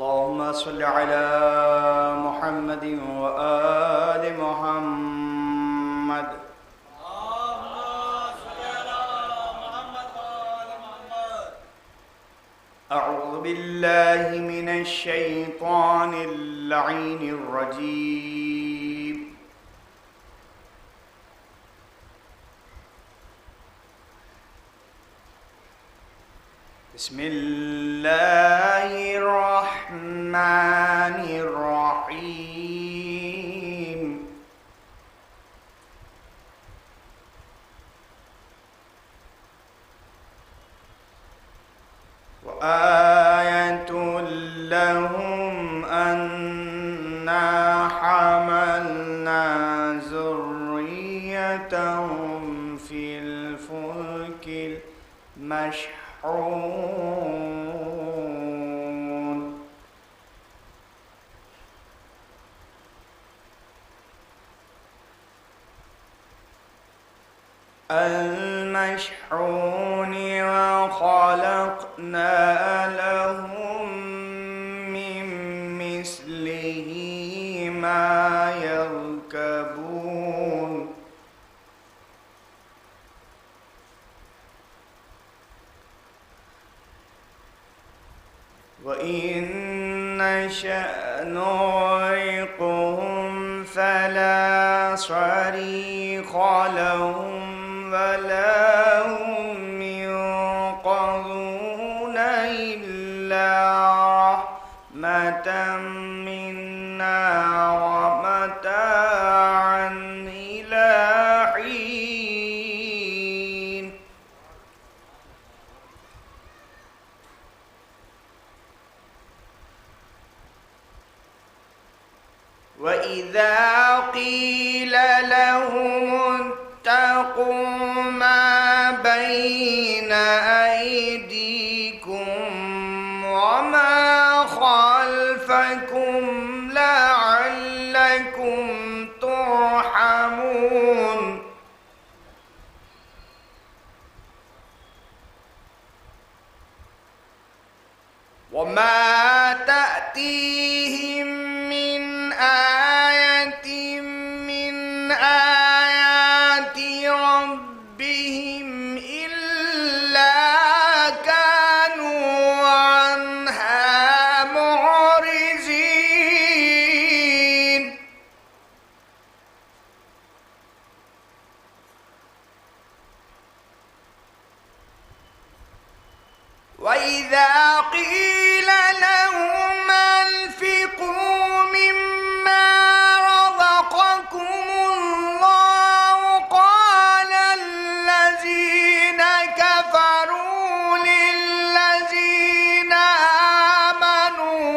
اللهم صل على محمد وآل محمد. أعوذ بالله من الشيطان اللعين الرجيم. بسم الله الرحمن الرحيم. وآية لهم أنا حملنا ذريتهم في الفلك المشحون وخلقنا لهم من مثله ما يركبون وإن نشأ نغرقهم فلا صريخ لهم ولا هم ينقذون إلا رحمة منا ومتاعا إلى حين. وإذا قيل لهم اتقوا ما بين أيديكم وما خلفكم لعلكم ترحمون وما تأتيهم من آية من آيات ربهم إلا كانوا عنها معرضين. وإذا قيل لهم أنفقوا مما رزقكم الله قال الذين كفروا للذين آمنوا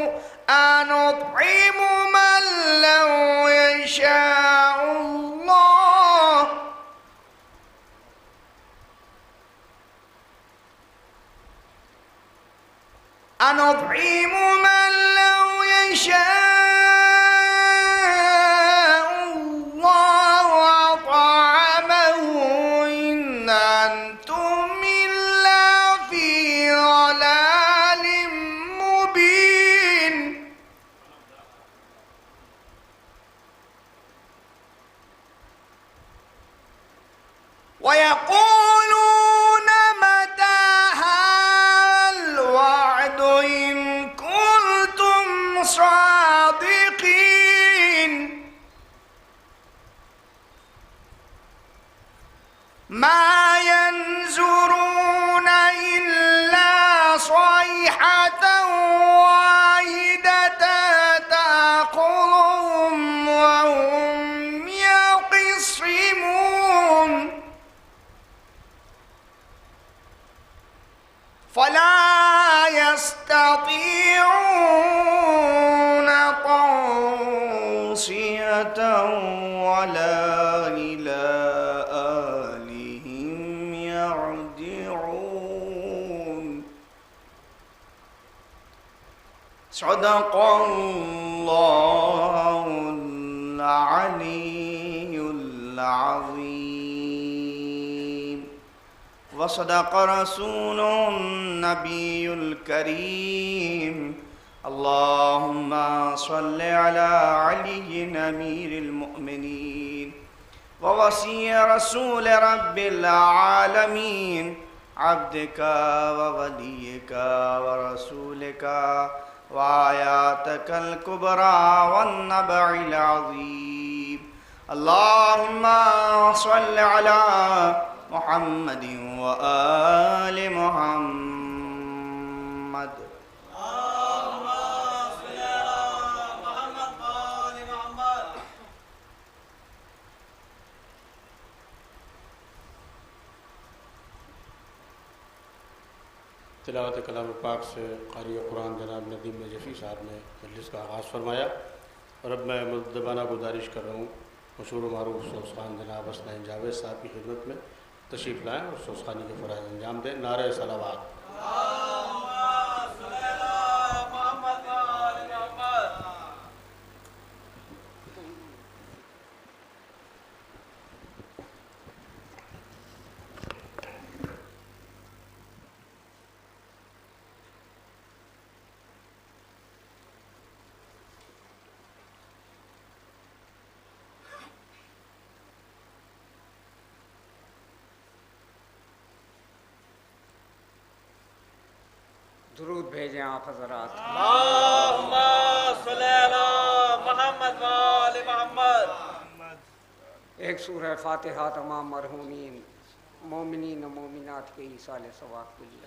أنطعم من لو يشاء الله أنطعم من لو يشاء الله أطعمه إن أنتم إلا في ضلال مبين. ويقولون متى هذا الوعد إن كنتم صادقين. ما ينظرون إلا صيحة واحدة تأخذهم وهم يخصمون فلا يستطيعون توصية ولا إلى أهلهم يرجعون. صدق الله العلي العظيم. وصدق رسول النبي الكريم اللهم صل على علي أمير المؤمنين ووصي رسول رب العالمين عبدك ووليك ورسولك وآياتك الكبرى والنبع العظيم. اللهم صل على محمد وآل محمد. تلاوت کلام پاک سے قاری قرآن جناب ندیم نجفی صاحب نے مجلس کا آغاز فرمایا، اور اب میں مدبانہ گزارش کر رہا ہوں مشہور و معروف سوزخان جناب حسنین جاوید صاحب کی خدمت میں تشریف لائیں اور سوزخانی کے فرائض انجام دیں. نعرہ صلوات. درود بھیجیں آپ حضرات. اللہم صلی علی محمد و آل محمد. ایک سورہ فاتحہ تمام مرحومین مومنین و مومنات کے ایصال ثواب کے لیے.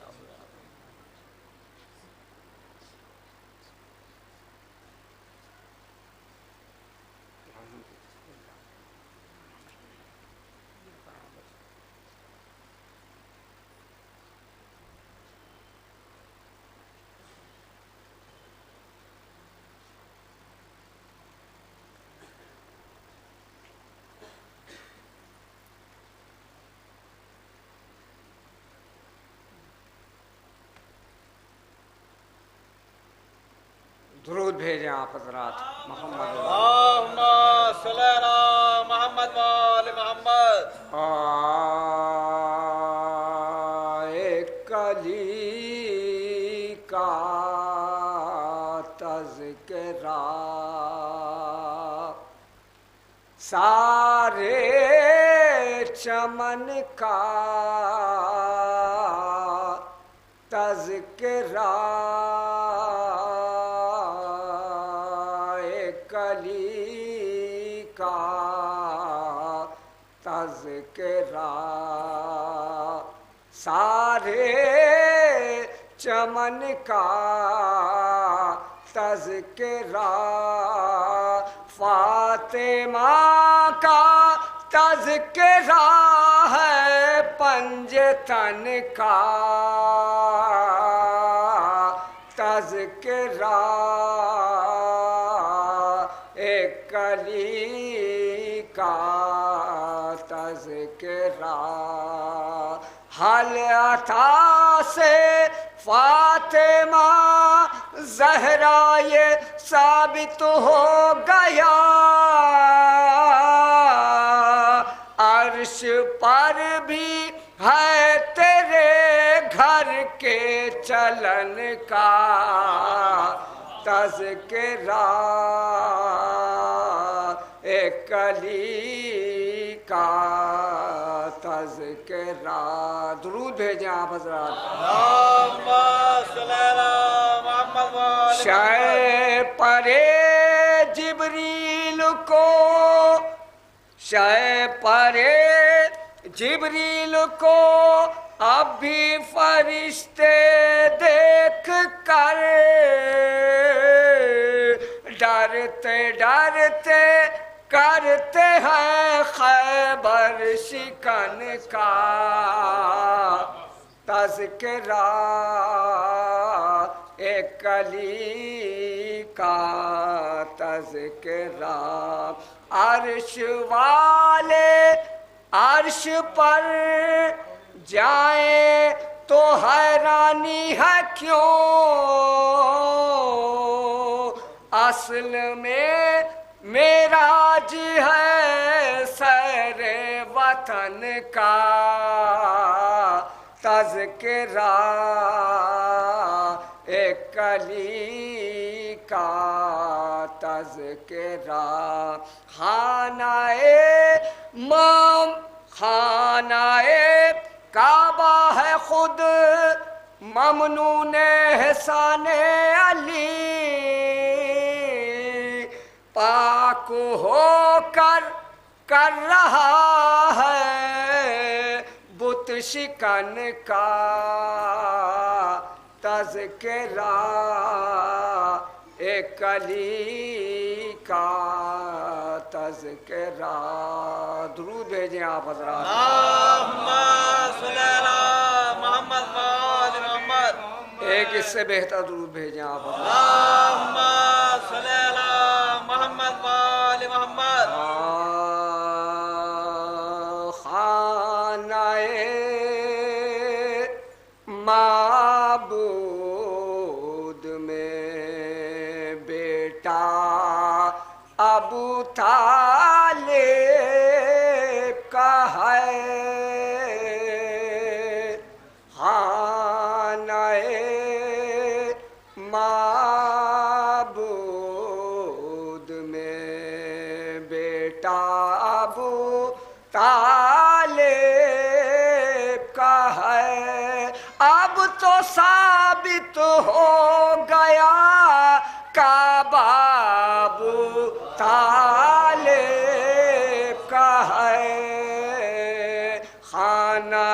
درود بھیجیں آپ حضرات. محمد اللہم صلی علی محمد و آل محمد. ایک علی کا تذکرہ سارے چمن کا تذکرہ علی کا تذکرہ سارے چمن کا تذکرہ فاطمہ کا تذکرہ ہے پنجتن کا تذکرہ ایک علی کا تذکرہ حل عطا سے فاطمہ زہرا یہ ثابت ہو گیا عرش پر بھی ہے تیرے گھر کے چلن کا تذکرہ ایک علی کا تذکرہ. درود بھیجیں آپ حضرات. اللہم صلی علی محمد و آل شے پرے جبریل کو شے پرے جبریل کو اب بھی فرشتے دیکھ کر ڈرتے ڈرتے کرتے ہیں خیبر شکن کا تذکرہ ایک علی کا تذکرہ. عرش والے عرش پر جائیں تو حیرانی ہے کیوں اصل میں معراج ہے سیر وطن کا تذکرہ ایک علی کا تذکرہ خانہ کعبہ ہے خود ممنون احسان علی پاک ہو کر رہا ہے بت شکن کا تذکرہ ایک علی کا تذکرہ درود بھیجیں آپ حضرات اللہم صلی علی محمد وآل محمد ایک اس سے بہتر درود بھیجیں آپ حضرات اللہم صلی علی محمد وآل محمد خانہ معبود میں بیٹا ابو طالب کا ہے خانہ معبود میں بیٹا ابو طالب کا ہے اب تو ثابت ہو گیا کعبہ ابو طالب کا ہے خانہ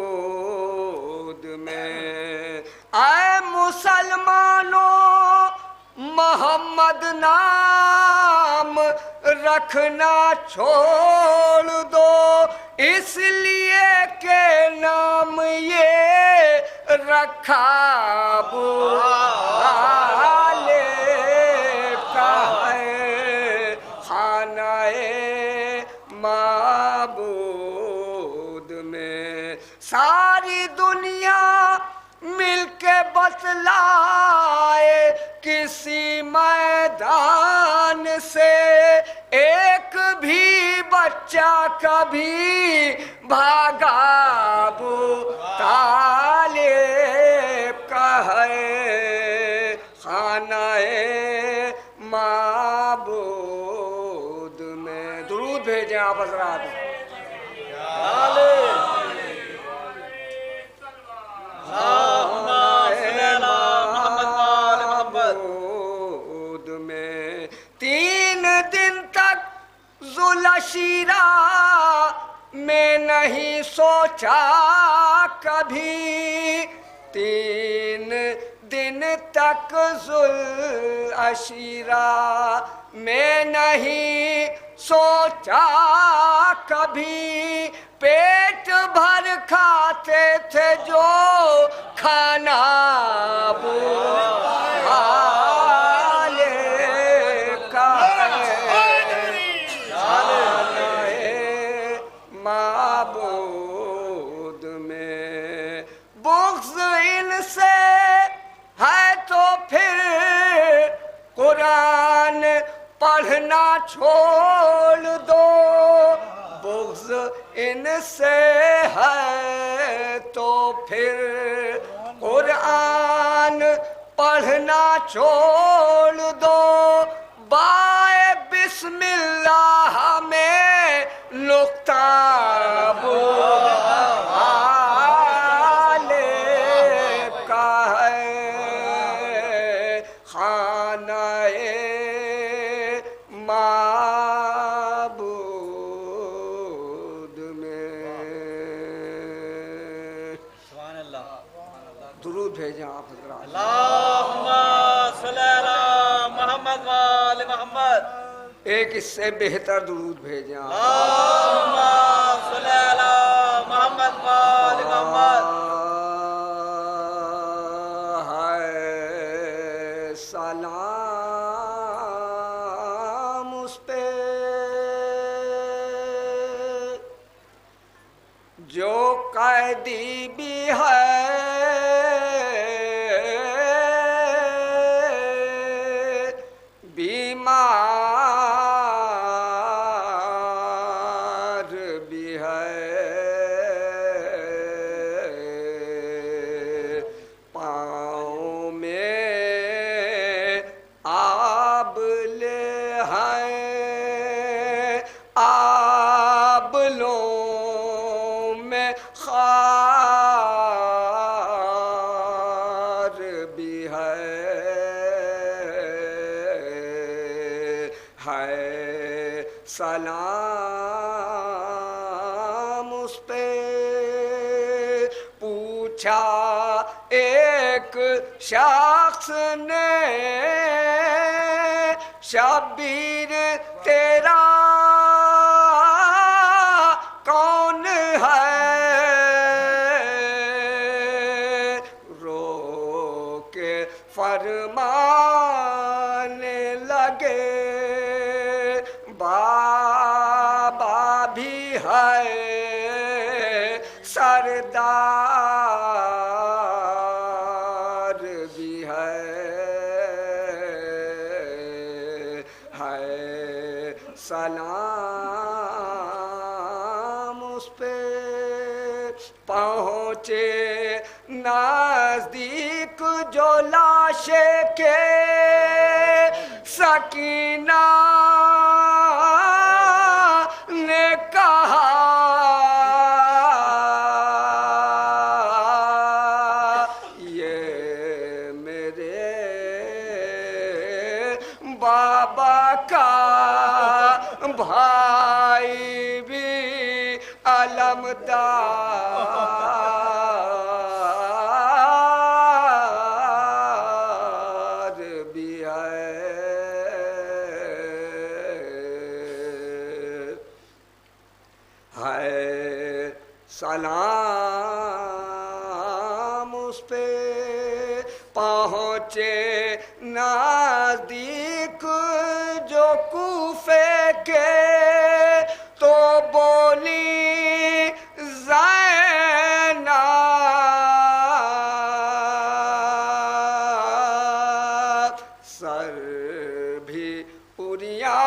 معبود میں اے مسلمانوں محمد نام رکھنا چھوڑ دو اس لیے کہ نام یہ رکھا ابو طالب کا ہے خانہ معبود میں ساری دنیا مل کے بتلائے کسی میدان سے ایک بھی بچہ کبھی بھاگا ابو طالب کا ہے خانہ معبود میں درود بھیجیں آپ حضرات تین دن تک ذوالعشیرہ میں نہیں سوچا کبھی تین دن تک ذوالعشیرہ میں نہیں سوچا کبھی پیٹ بھر کھاتے تھے جو کھانا ابو طالب کا ہے معبود میں بغض ان سے ہے تو پھر قرآن پڑھنا چھوڑ دو بغض ان سے ہے تو پھر قرآن پڑھنا چھوڑ دو بائے بسم اللہ میں نقطہ ابو طالب کا ہے خانہ معبود میں سبحان اللہ درود بھیجیں آپ حضرات اللہم صلی علی محمد وآل محمد ایک اس سے بہتر درود بھیجیں آپ اللہم صلی علی محمد وآل محمد ہے سلام اس پہ جو قیدی بھی ہے بیمار بھی ہے ہے سلام اس پہ پوچھا ایک شخص نے شبیر تیرا کون ہے رو کے فرمانے لگے بابا بھی ہے سردار بھی ہے سلام اس پہ پہنچے نزدیک جو لاشے کے سکینہ نے کہا یہ میرے بابا کا بھائی بھی علمدار بھی ہے سلام اس پہ پہنچے نزدیک جو کوفے کے تو بولی زینب سر بھی پوریا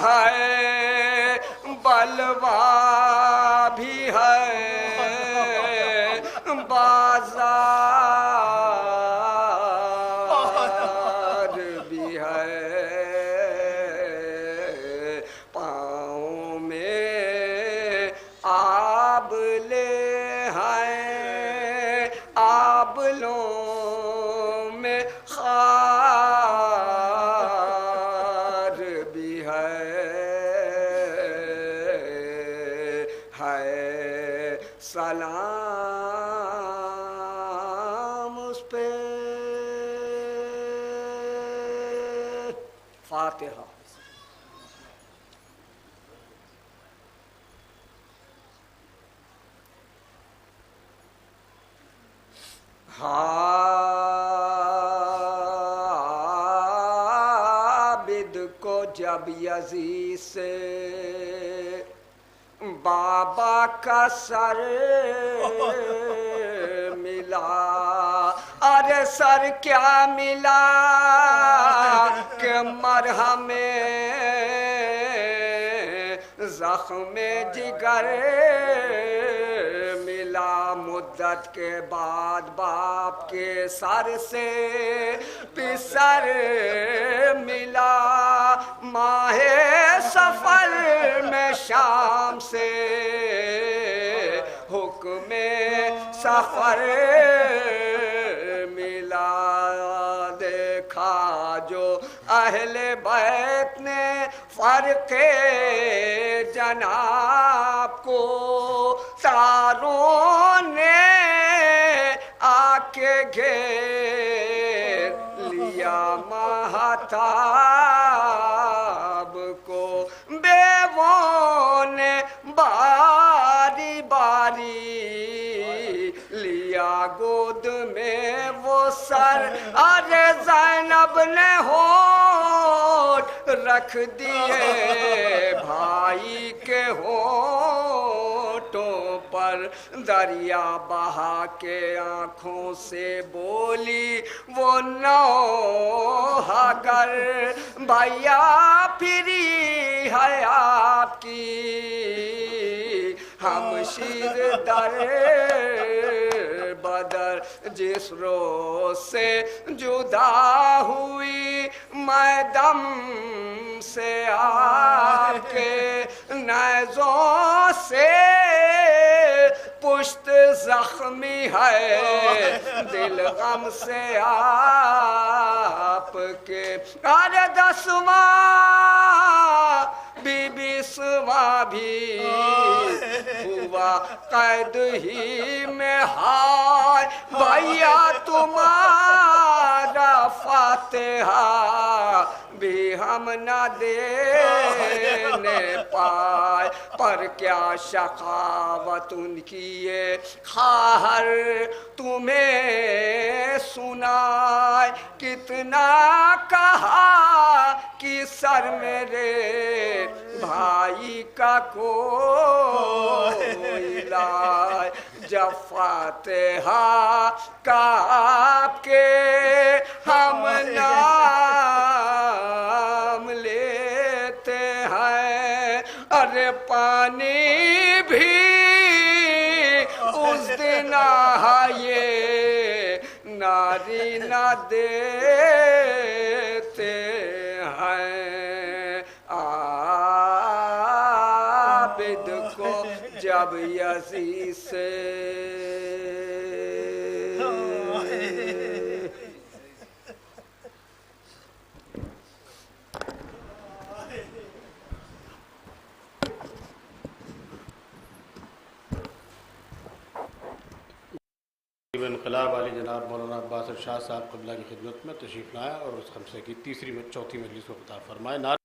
ہے بلوا بھی ہے بازار بھی ہے پاؤں میں آبلے ہیں آبلوں میں خار بھی ہے سلام اس پہ فاتحہ عابد کو جب یزید سے بابا کا سر ملا ارے سر کیا ملا کہ مرہم زخم جگر ملا مدت کے بعد باپ کے سر سے پسر ملا ماہ سفر میں شام سے حکم سفر ملا دیکھا جو اہل بیت نے فرق جناب کو تاروں نے آ کے گھیر لیا مہتاب کو بیووں نے باری باری لیا گود میں وہ سر ارے زینب نے ہونٹ رکھ دیے بھائی کے ہونٹوں پر دریا بہا کے آنکھوں سے بولی وہ نوحہ بھیا پھری ہے آپ کی ہمشیر در بدر جس روز سے جدا ہوئی میں دم سے آپ کے نیزوں سے پشت زخمی ہے دل غم سے آپ کے ارے 10واں بیسواں بھی ہوا قید ہی میں ہائے بھیا تمہارا فاتحہ بھی ہم نہ دینے پائے پر کیا شقاوت ان کی یہ خواہر تمہیں سنائے کتنا کہا کہ سر میرے بھائی کا کوئی لائے جب فاتحہ کا آپ کے ہم نام لیتے ہیں ارے پانی بھی اس دن آئے ناری نہ دیتے ہیں عابد کو جب یزید سے انقلاب والی جناب مولانا عباس ارشاد صاحب قبلہ کی خدمت میں تشریف لائیں اور اس خمسے کی چوتھی مجلس کو خطاب فرمائیں.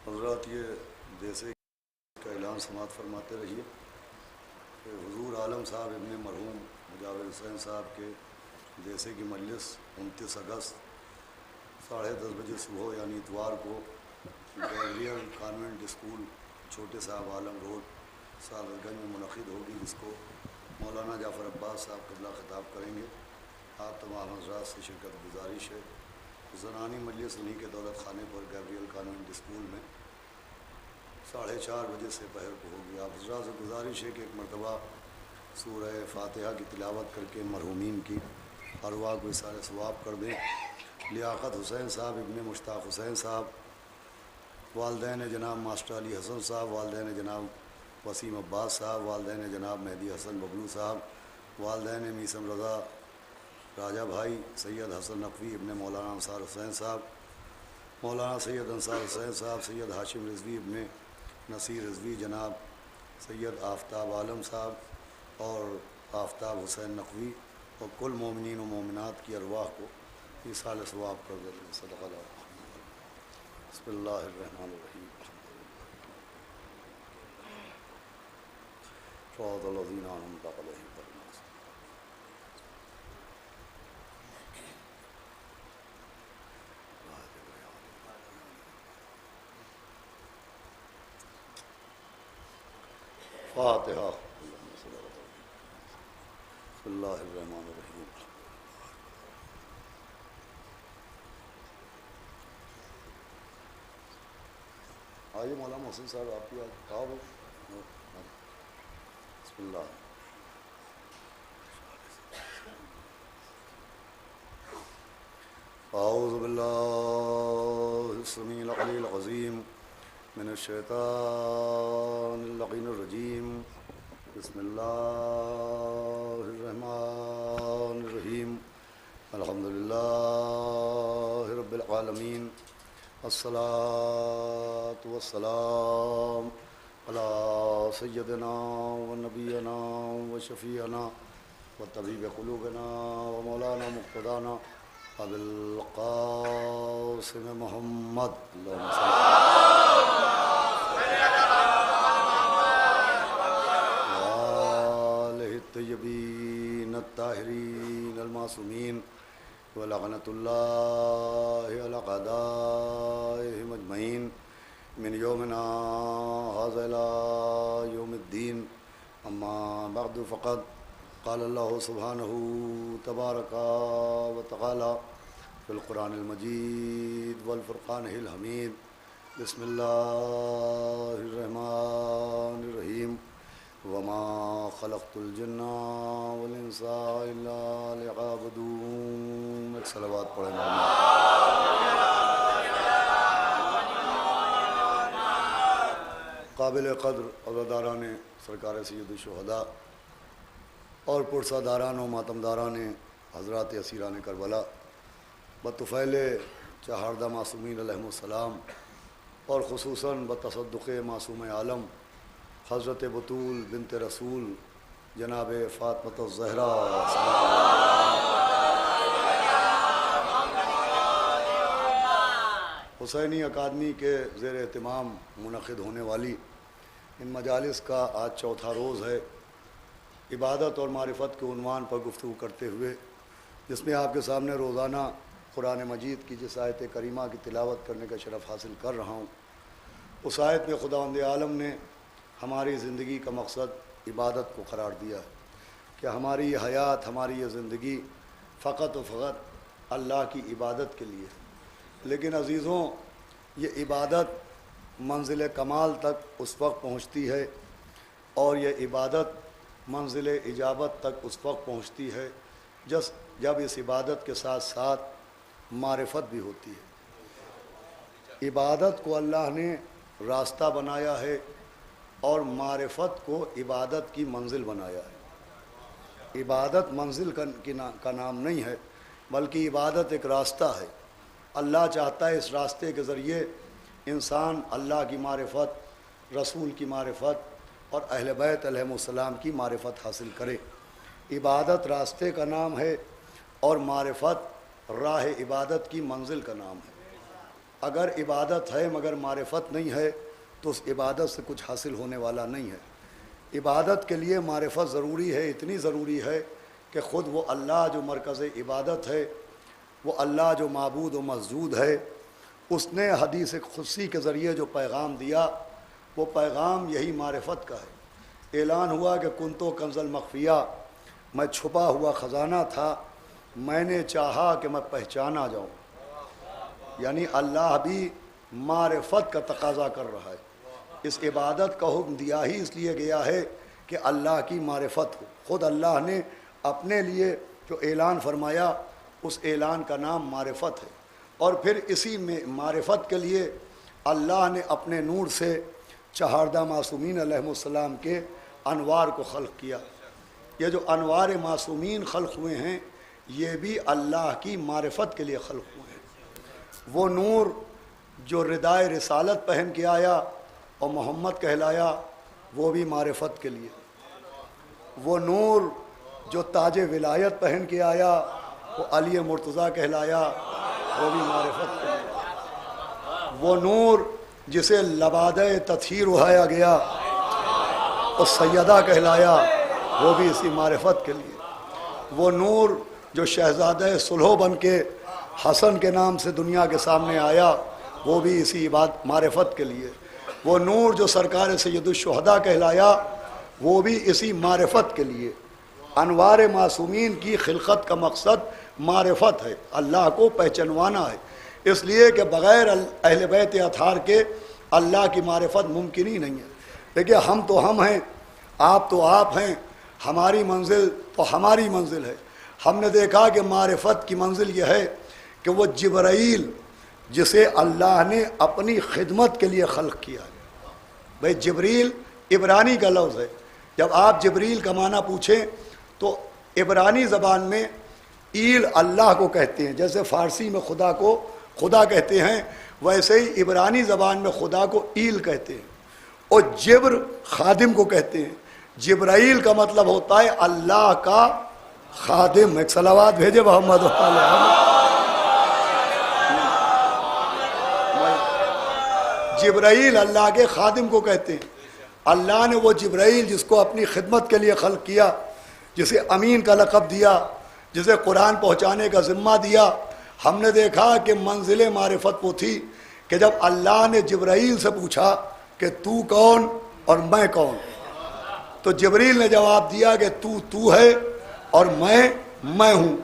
حضرات یہ دیسے کا اعلان سماعت فرماتے رہیے کہ حضور عالم صاحب ابن مرحوم مجاور حسین صاحب کے دیسے کی مجلس 29 اگست 10:30 بجے صبح یعنی اتوار کو گیبریل کانوینٹ اسکول چھوٹے صاحب عالم روڈ سالس گنج میں منعقد ہوگی، جس کو مولانا جعفر عباس صاحب قبلہ خطاب کریں گے. آپ تمام حضرات سے شرکت گزارش ہے. زنانی مجلس انہی کے دولت خانے پر گیبریل کانوینٹ اسکول میں 4:30 بجے سے پہر کو ہوگی. آپ حضرات سے گزارش ہے کہ ایک مرتبہ سورہ فاتحہ کی تلاوت کر کے مرحومین کی ارواح کو اثار ثواب کر دیں. لیاقت حسین صاحب ابن مشتاق حسین صاحب، والدین جناب ماسٹر علی حسن صاحب، والدین جناب وسیم عباس صاحب، والدین جناب مہدی حسن ببلو صاحب، والدین میسم رضا راجہ بھائی، سید حسن نقوی ابن مولانا انصار حسین صاحب، مولانا سید انصار حسین صاحب، سید ہاشم رضوی ابن نصیر رضوی، جناب سید آفتاب عالم صاحب اور آفتاب حسین نقوی، اور کل مومنین و مومنات کی ارواح کو ایصال ثواب کر دیتے ہیں. صدق اللہ. بسم اللہ الرحمن الرحیم. صراط الذین انعمت علیہم غیر المغضوب. فاتحہ. بسم اللہ الرحمن الرحیم. آئیے مولانا محسن صاحب، آپ کی کہا ہو. بسم اللہ. اعوذ باللہ السمیع العلی العظیم من الشیطان اللعین الرجیم. بسم اللہ الرحمن الرحیم. الحمدللہ رب العالمین. الصلاۃ والسلام علی سیدنا و نبینا و شفیعنا و طبیب قلوبنا و مولانا مقتدانا ابوالقاسم محمد. اللہم صل آلہ الطیبین الطاہرین المعصومین ولعنۃ اللہ علی اعدائہم اجمعین من یومنا ھذا الی یوم الدین. اما بعد فقد قال اللہ سبحانہ تبارک و تعالی بالقرآن المجید والفرقان الحمید بسم اللہ الرحمن الرحیم وما خلقت الجن والانس الا ليعبدون. ایک صلوات پڑھیں. قابل قدر عزاداران سرکار سید الشہداء اور پرساداران و ماتمداران حضرات اسیران کربلا بطفیل چہاردہ معصومین علیہم السلام اور خصوصاً بتصدق معصوم عالم حضرت بطول بنت رسول جناب فاطمۃ الزہرا حسینی اکادمی کے زیر اہتمام منعقد ہونے والی ان مجالس کا آج چوتھا روز ہے. عبادت اور معرفت کے عنوان پر گفتگو کرتے ہوئے جس میں آپ کے سامنے روزانہ قرآن مجید کی جس آیت کریمہ کی تلاوت کرنے کا شرف حاصل کر رہا ہوں، اس آیت میں خداوند عالم نے ہماری زندگی کا مقصد عبادت کو قرار دیا ہے کہ ہماری یہ حیات، ہماری یہ زندگی فقط و فقط اللہ کی عبادت کے لیے. لیکن عزیزوں، یہ عبادت منزل کمال تک اس وقت پہنچتی ہے اور یہ عبادت منزل اجابت تک اس وقت پہنچتی ہے جب اس عبادت کے ساتھ ساتھ معرفت بھی ہوتی ہے. عبادت کو اللہ نے راستہ بنایا ہے اور معرفت کو عبادت کی منزل بنایا ہے. عبادت منزل کا نام نہیں ہے بلکہ عبادت ایک راستہ ہے. اللہ چاہتا ہے اس راستے کے ذریعے انسان اللہ کی معرفت، رسول کی معرفت اور اہل بیت علیہم السلام کی معرفت حاصل کرے. عبادت راستے کا نام ہے اور معرفت راہ عبادت کی منزل کا نام ہے. اگر عبادت ہے مگر معرفت نہیں ہے تو اس عبادت سے کچھ حاصل ہونے والا نہیں ہے. عبادت کے لیے معرفت ضروری ہے، اتنی ضروری ہے کہ خود وہ اللہ جو مرکز عبادت ہے، وہ اللہ جو معبود و مسجود ہے، اس نے حدیث قدسی کے ذریعے جو پیغام دیا وہ پیغام یہی معرفت کا ہے. اعلان ہوا کہ کنتو کنز المخفیہ، میں چھپا ہوا خزانہ تھا، میں نے چاہا کہ میں پہچانا جاؤں. یعنی اللہ بھی معرفت کا تقاضا کر رہا ہے. اس عبادت کا حکم دیا ہی اس لیے گیا ہے کہ اللہ کی معرفت ہو. خود اللہ نے اپنے لیے جو اعلان فرمایا اس اعلان کا نام معرفت ہے. اور پھر اسی میں معرفت کے لیے اللہ نے اپنے نور سے چہاردہ معصومین علیہم السلام کے انوار کو خلق کیا. یہ جو انوار معصومین خلق ہوئے ہیں یہ بھی اللہ کی معرفت کے لیے خلق ہوئے ہیں. وہ نور جو ردائے رسالت پہن کے آیا اور محمد کہلایا وہ بھی معرفت کے لیے. وہ نور جو تاج ولایت پہن کے آیا وہ علی مرتضیٰ کہلایا وہ بھی معرفت کے لیے. وہ نور جسے لبادہ تطہیر اڑایا گیا اور سیدہ کہلایا وہ بھی اسی معرفت کے لیے. وہ نور جو شہزادہ صلح بن کے حسن کے نام سے دنیا کے سامنے آیا وہ بھی اسی معرفت کے لیے. وہ نور جو سرکار سید الشہداء کہلایا وہ بھی اسی معرفت کے لیے. انوار معصومین کی خلقت کا مقصد معرفت ہے، اللہ کو پہچانوانا ہے. اس لیے کہ بغیر اہل بیت اطہار کے اللہ کی معرفت ممکن ہی نہیں ہے. دیکھیے ہم تو ہم ہیں، آپ تو آپ ہیں، ہماری منزل تو ہماری منزل ہے. ہم نے دیکھا کہ معرفت کی منزل یہ ہے کہ وہ جبرائیل جسے اللہ نے اپنی خدمت کے لیے خلق کیا ہے. بھئی جبریل عبرانی کا لفظ ہے. جب آپ جبریل کا معنی پوچھیں تو عبرانی زبان میں ایل اللہ کو کہتے ہیں. جیسے فارسی میں خدا کو خدا کہتے ہیں ویسے ہی عبرانی زبان میں خدا کو ایل کہتے ہیں. اور جبر خادم کو کہتے ہیں. جبرائیل کا مطلب ہوتا ہے اللہ کا خادم. ایک صلوات بھیجے محمد جبرائیل اللہ کے خادم کو کہتے ہیں. اللہ نے وہ جبرائیل جس کو اپنی خدمت کے لیے خلق کیا، جسے امین کا لقب دیا، جسے قرآن پہنچانے کا ذمہ دیا، ہم نے دیکھا کہ منزل معرفت وہ تھی کہ جب اللہ نے جبرائیل سے پوچھا کہ تو کون اور میں کون، تو جبریل نے جواب دیا کہ تو ہے اور میں ہوں.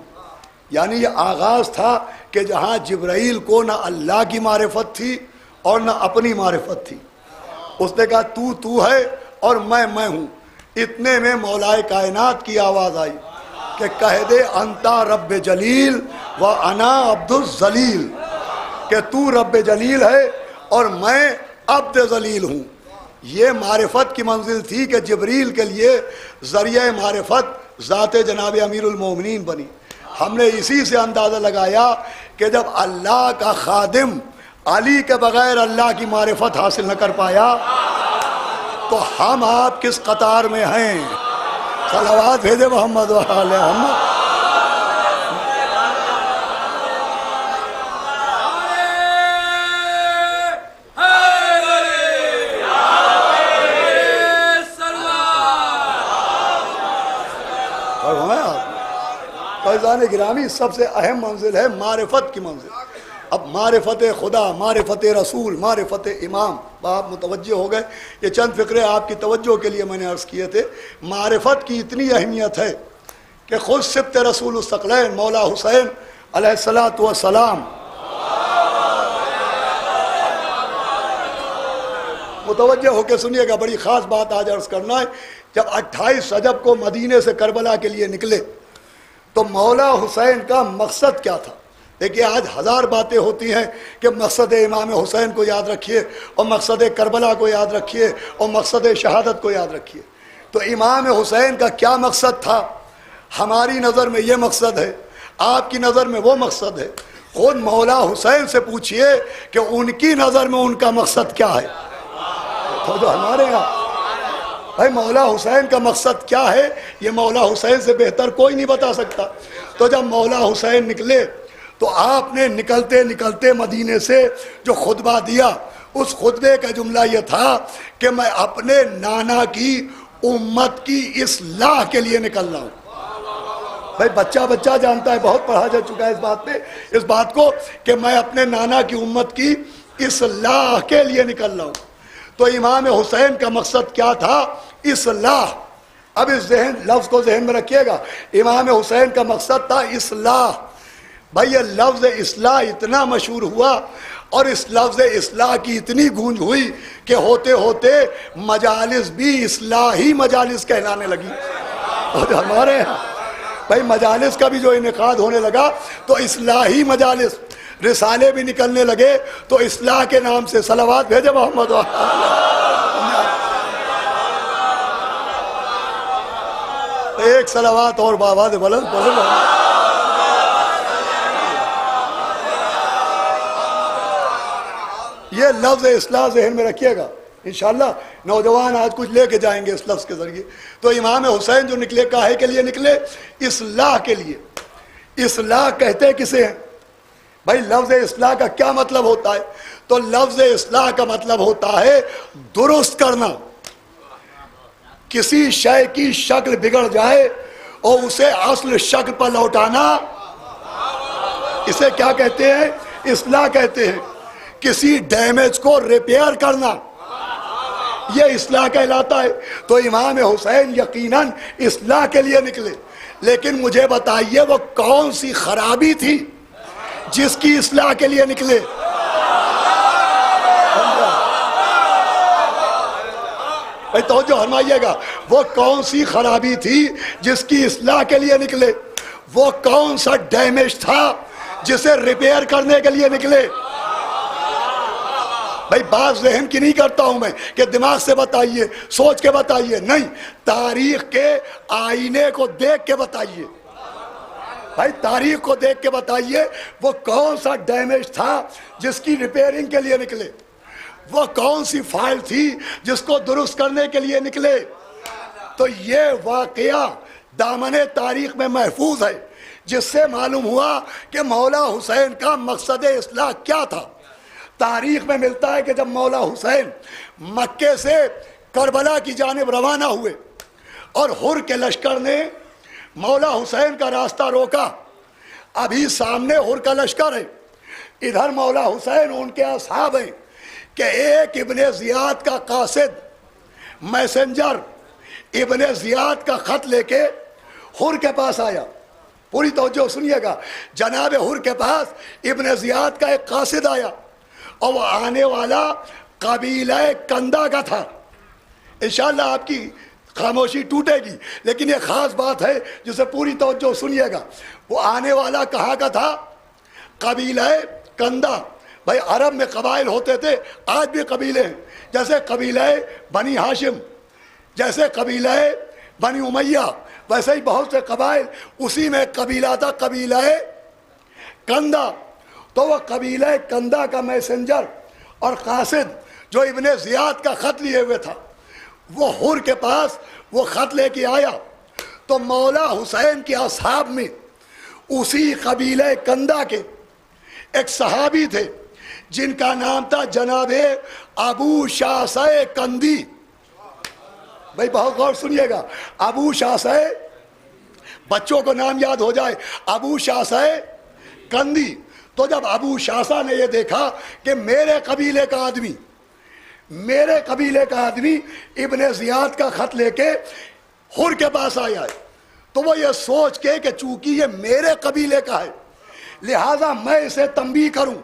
یعنی یہ آغاز تھا کہ جہاں جبرائیل کو نہ اللہ کی معرفت تھی اور نہ اپنی معرفت تھی، اس نے کہا تو ہے اور میں ہوں۔ اتنے میں مولائے کائنات کی آواز آئی کہ کہہ دے انتا رب جلیل و انا عبد الذلیل، کہ تو رب جلیل ہے اور میں عبد ذلیل ہوں۔ یہ معرفت کی منزل تھی کہ جبریل کے لیے ذریعہ معرفت ذات جناب امیر المومنین بنی۔ ہم نے اسی سے اندازہ لگایا کہ جب اللہ کا خادم علی کے بغیر اللہ کی معرفت حاصل نہ کر پایا تو ہم آپ کس قطار میں ہیں؟ صلوات بھیجے محمد و آل محمد۔ فیضان گرامی سب سے اہم منزل ہے معرفت کی منزل۔ اب معرفت خدا، معرفت رسول، معرفت امام، آپ متوجہ ہو گئے۔ یہ چند فقرے آپ کی توجہ کے لیے میں نے عرض کیے تھے۔ معرفت کی اتنی اہمیت ہے کہ خود سبط رسول الثقلین مولا حسین علیہ الصلاۃ والسلام، متوجہ ہو کے سنیے گا، بڑی خاص بات آج عرض کرنا ہے۔ جب 28 رجب کو مدینے سے کربلا کے لیے نکلے تو مولا حسین کا مقصد کیا تھا؟ دیکھیے آج ہزار باتیں ہوتی ہیں کہ مقصد امام حسین کو یاد رکھیے اور مقصد کربلا کو یاد رکھیے اور مقصد شہادت کو یاد رکھیے۔ تو امام حسین کا کیا مقصد تھا؟ ہماری نظر میں یہ مقصد ہے، آپ کی نظر میں وہ مقصد ہے۔ خود مولا حسین سے پوچھئے کہ ان کی نظر میں ان کا مقصد کیا ہے۔ تو جو ہمارے یہاں بھائی مولا حسین کا مقصد کیا ہے یہ مولا حسین سے بہتر کوئی نہیں بتا سکتا۔ تو جب مولا حسین نکلے تو آپ نے نکلتے نکلتے مدینے سے جو خطبہ دیا، اس خطبے کا جملہ یہ تھا کہ میں اپنے نانا کی امت کی اصلاح کے لیے نکل رہا ہوں۔ بھائی بچہ جانتا ہے، بہت پڑھا جا چکا ہے اس بات پہ، اس بات کو کہ میں اپنے نانا کی امت کی اصلاح کے لیے نکل رہا ہوں۔ تو امام حسین کا مقصد کیا تھا؟ اصلاح۔ اب اس لفظ کو ذہن میں رکھیے گا، امام حسین کا مقصد تھا اصلاح۔ بھائی یہ لفظ اصلاح اتنا مشہور ہوا اور اس لفظ اصلاح کی اتنی گونج ہوئی کہ ہوتے ہوتے مجالس بھی اصلاحی مجالس کہلانے لگی۔ اور ہمارے یہاں بھائی مجالس کا بھی جو انعقاد ہونے لگا تو اصلاحی مجالس، رسالے بھی نکلنے لگے تو اصلاح کے نام سے۔ صلوات بھیجے محمد و ایک صلوات اور بآواز بلند بولو۔ یہ لفظ اصلاح ذہن میں رکھیے گا، انشاءاللہ نوجوان آج کچھ لے کے جائیں گے اس لفظ کے ذریعے۔ تو امام حسین جو نکلے کاہے کے لیے نکلے؟ اصلاح کے لیے۔ اصلاح کہتے کسے ہیں؟ بھائی لفظ اصلاح کا کیا مطلب ہوتا ہے؟ تو لفظ اصلاح کا مطلب ہوتا ہے درست کرنا۔ کسی شے کی شکل بگڑ جائے اور اسے اصل شکل پر لوٹانا، اسے کیا کہتے ہیں؟ اصلاح کہتے ہیں۔ کسی ڈیمیج کو ریپیئر کرنا، یہ اصلاح کہلاتا ہے۔ تو امام حسین یقیناً اصلاح کے لیے نکلے، لیکن مجھے بتائیے وہ کون سی خرابی تھی جس کی اصلاح کے لیے نکلے؟ بھائی توجہ فرمائیے گا، وہ کون سی خرابی تھی جس کی اصلاح کے لیے نکلے؟ وہ کون سا ڈیمیج تھا جسے ریپیئر کرنے کے لیے نکلے؟ بھائی بات ذہن کی نہیں کرتا ہوں میں کہ دماغ سے بتائیے، سوچ کے بتائیے، نہیں، تاریخ کے آئینے کو دیکھ کے بتائیے۔ بھائی تاریخ کو دیکھ کے بتائیے وہ کون سا ڈیمیج تھا جس کی ریپیئرنگ کے لیے نکلے، وہ کون سی فائل تھی جس کو درست کرنے کے لیے نکلے۔ تو یہ واقعہ دامن تاریخ میں محفوظ ہے، جس سے معلوم ہوا کہ مولا حسین کا مقصد اصلاح کیا تھا۔ تاریخ میں ملتا ہے کہ جب مولا حسین مکے سے کربلا کی جانب روانہ ہوئے اور حر کے لشکر نے مولا حسین کا راستہ روکا، ابھی سامنے حر کا لشکر ہے، ادھر مولا حسین ان کے اصحاب ہیں، کہ ایک ابن زیاد کا قاصد میسنجر ابن زیاد کا خط لے کے حر کے پاس آیا پوری توجہ سنیے گا. جناب حر کے پاس ابن زیاد کا ایک قاصد آیا اور وہ آنے والا قبیلہ کندہ کا تھا. انشاءاللہ آپ کی خاموشی ٹوٹے گی لیکن یہ خاص بات ہے جسے پوری توجہ سنیے گا. وہ آنے والا کہاں کا تھا؟ قبیلہ کندہ. بھائی عرب میں قبائل ہوتے تھے, آج بھی قبیلے ہیں, جیسے قبیلہ بنی ہاشم, جیسے قبیلہ بنی امیہ, ویسے ہی بہت سے قبائل. اسی میں قبیلہ تھا قبیلہ کندہ. تو وہ قبیلہ کندہ کا میسنجر اور قاصد جو ابن زیاد کا خط لیے ہوئے تھا, وہ حر کے پاس وہ خط لے کے آیا. تو مولا حسین کے اصحاب میں اسی قبیلہ کندہ کے ایک صحابی تھے جن کا نام تھا جناب ابو شاسع کندی. بھائی بہت غور سنیے گا, ابو شاسع, بچوں کو نام یاد ہو جائے, ابو شاسع کندی. تو جب ابو شاسع نے یہ دیکھا کہ میرے قبیلے کا آدمی ابن زیاد کا خط لے کے حر کے پاس آیا ہے, تو وہ یہ سوچ کے کہ چونکہ یہ میرے قبیلے کا ہے لہذا میں اسے تنبیہ کروں.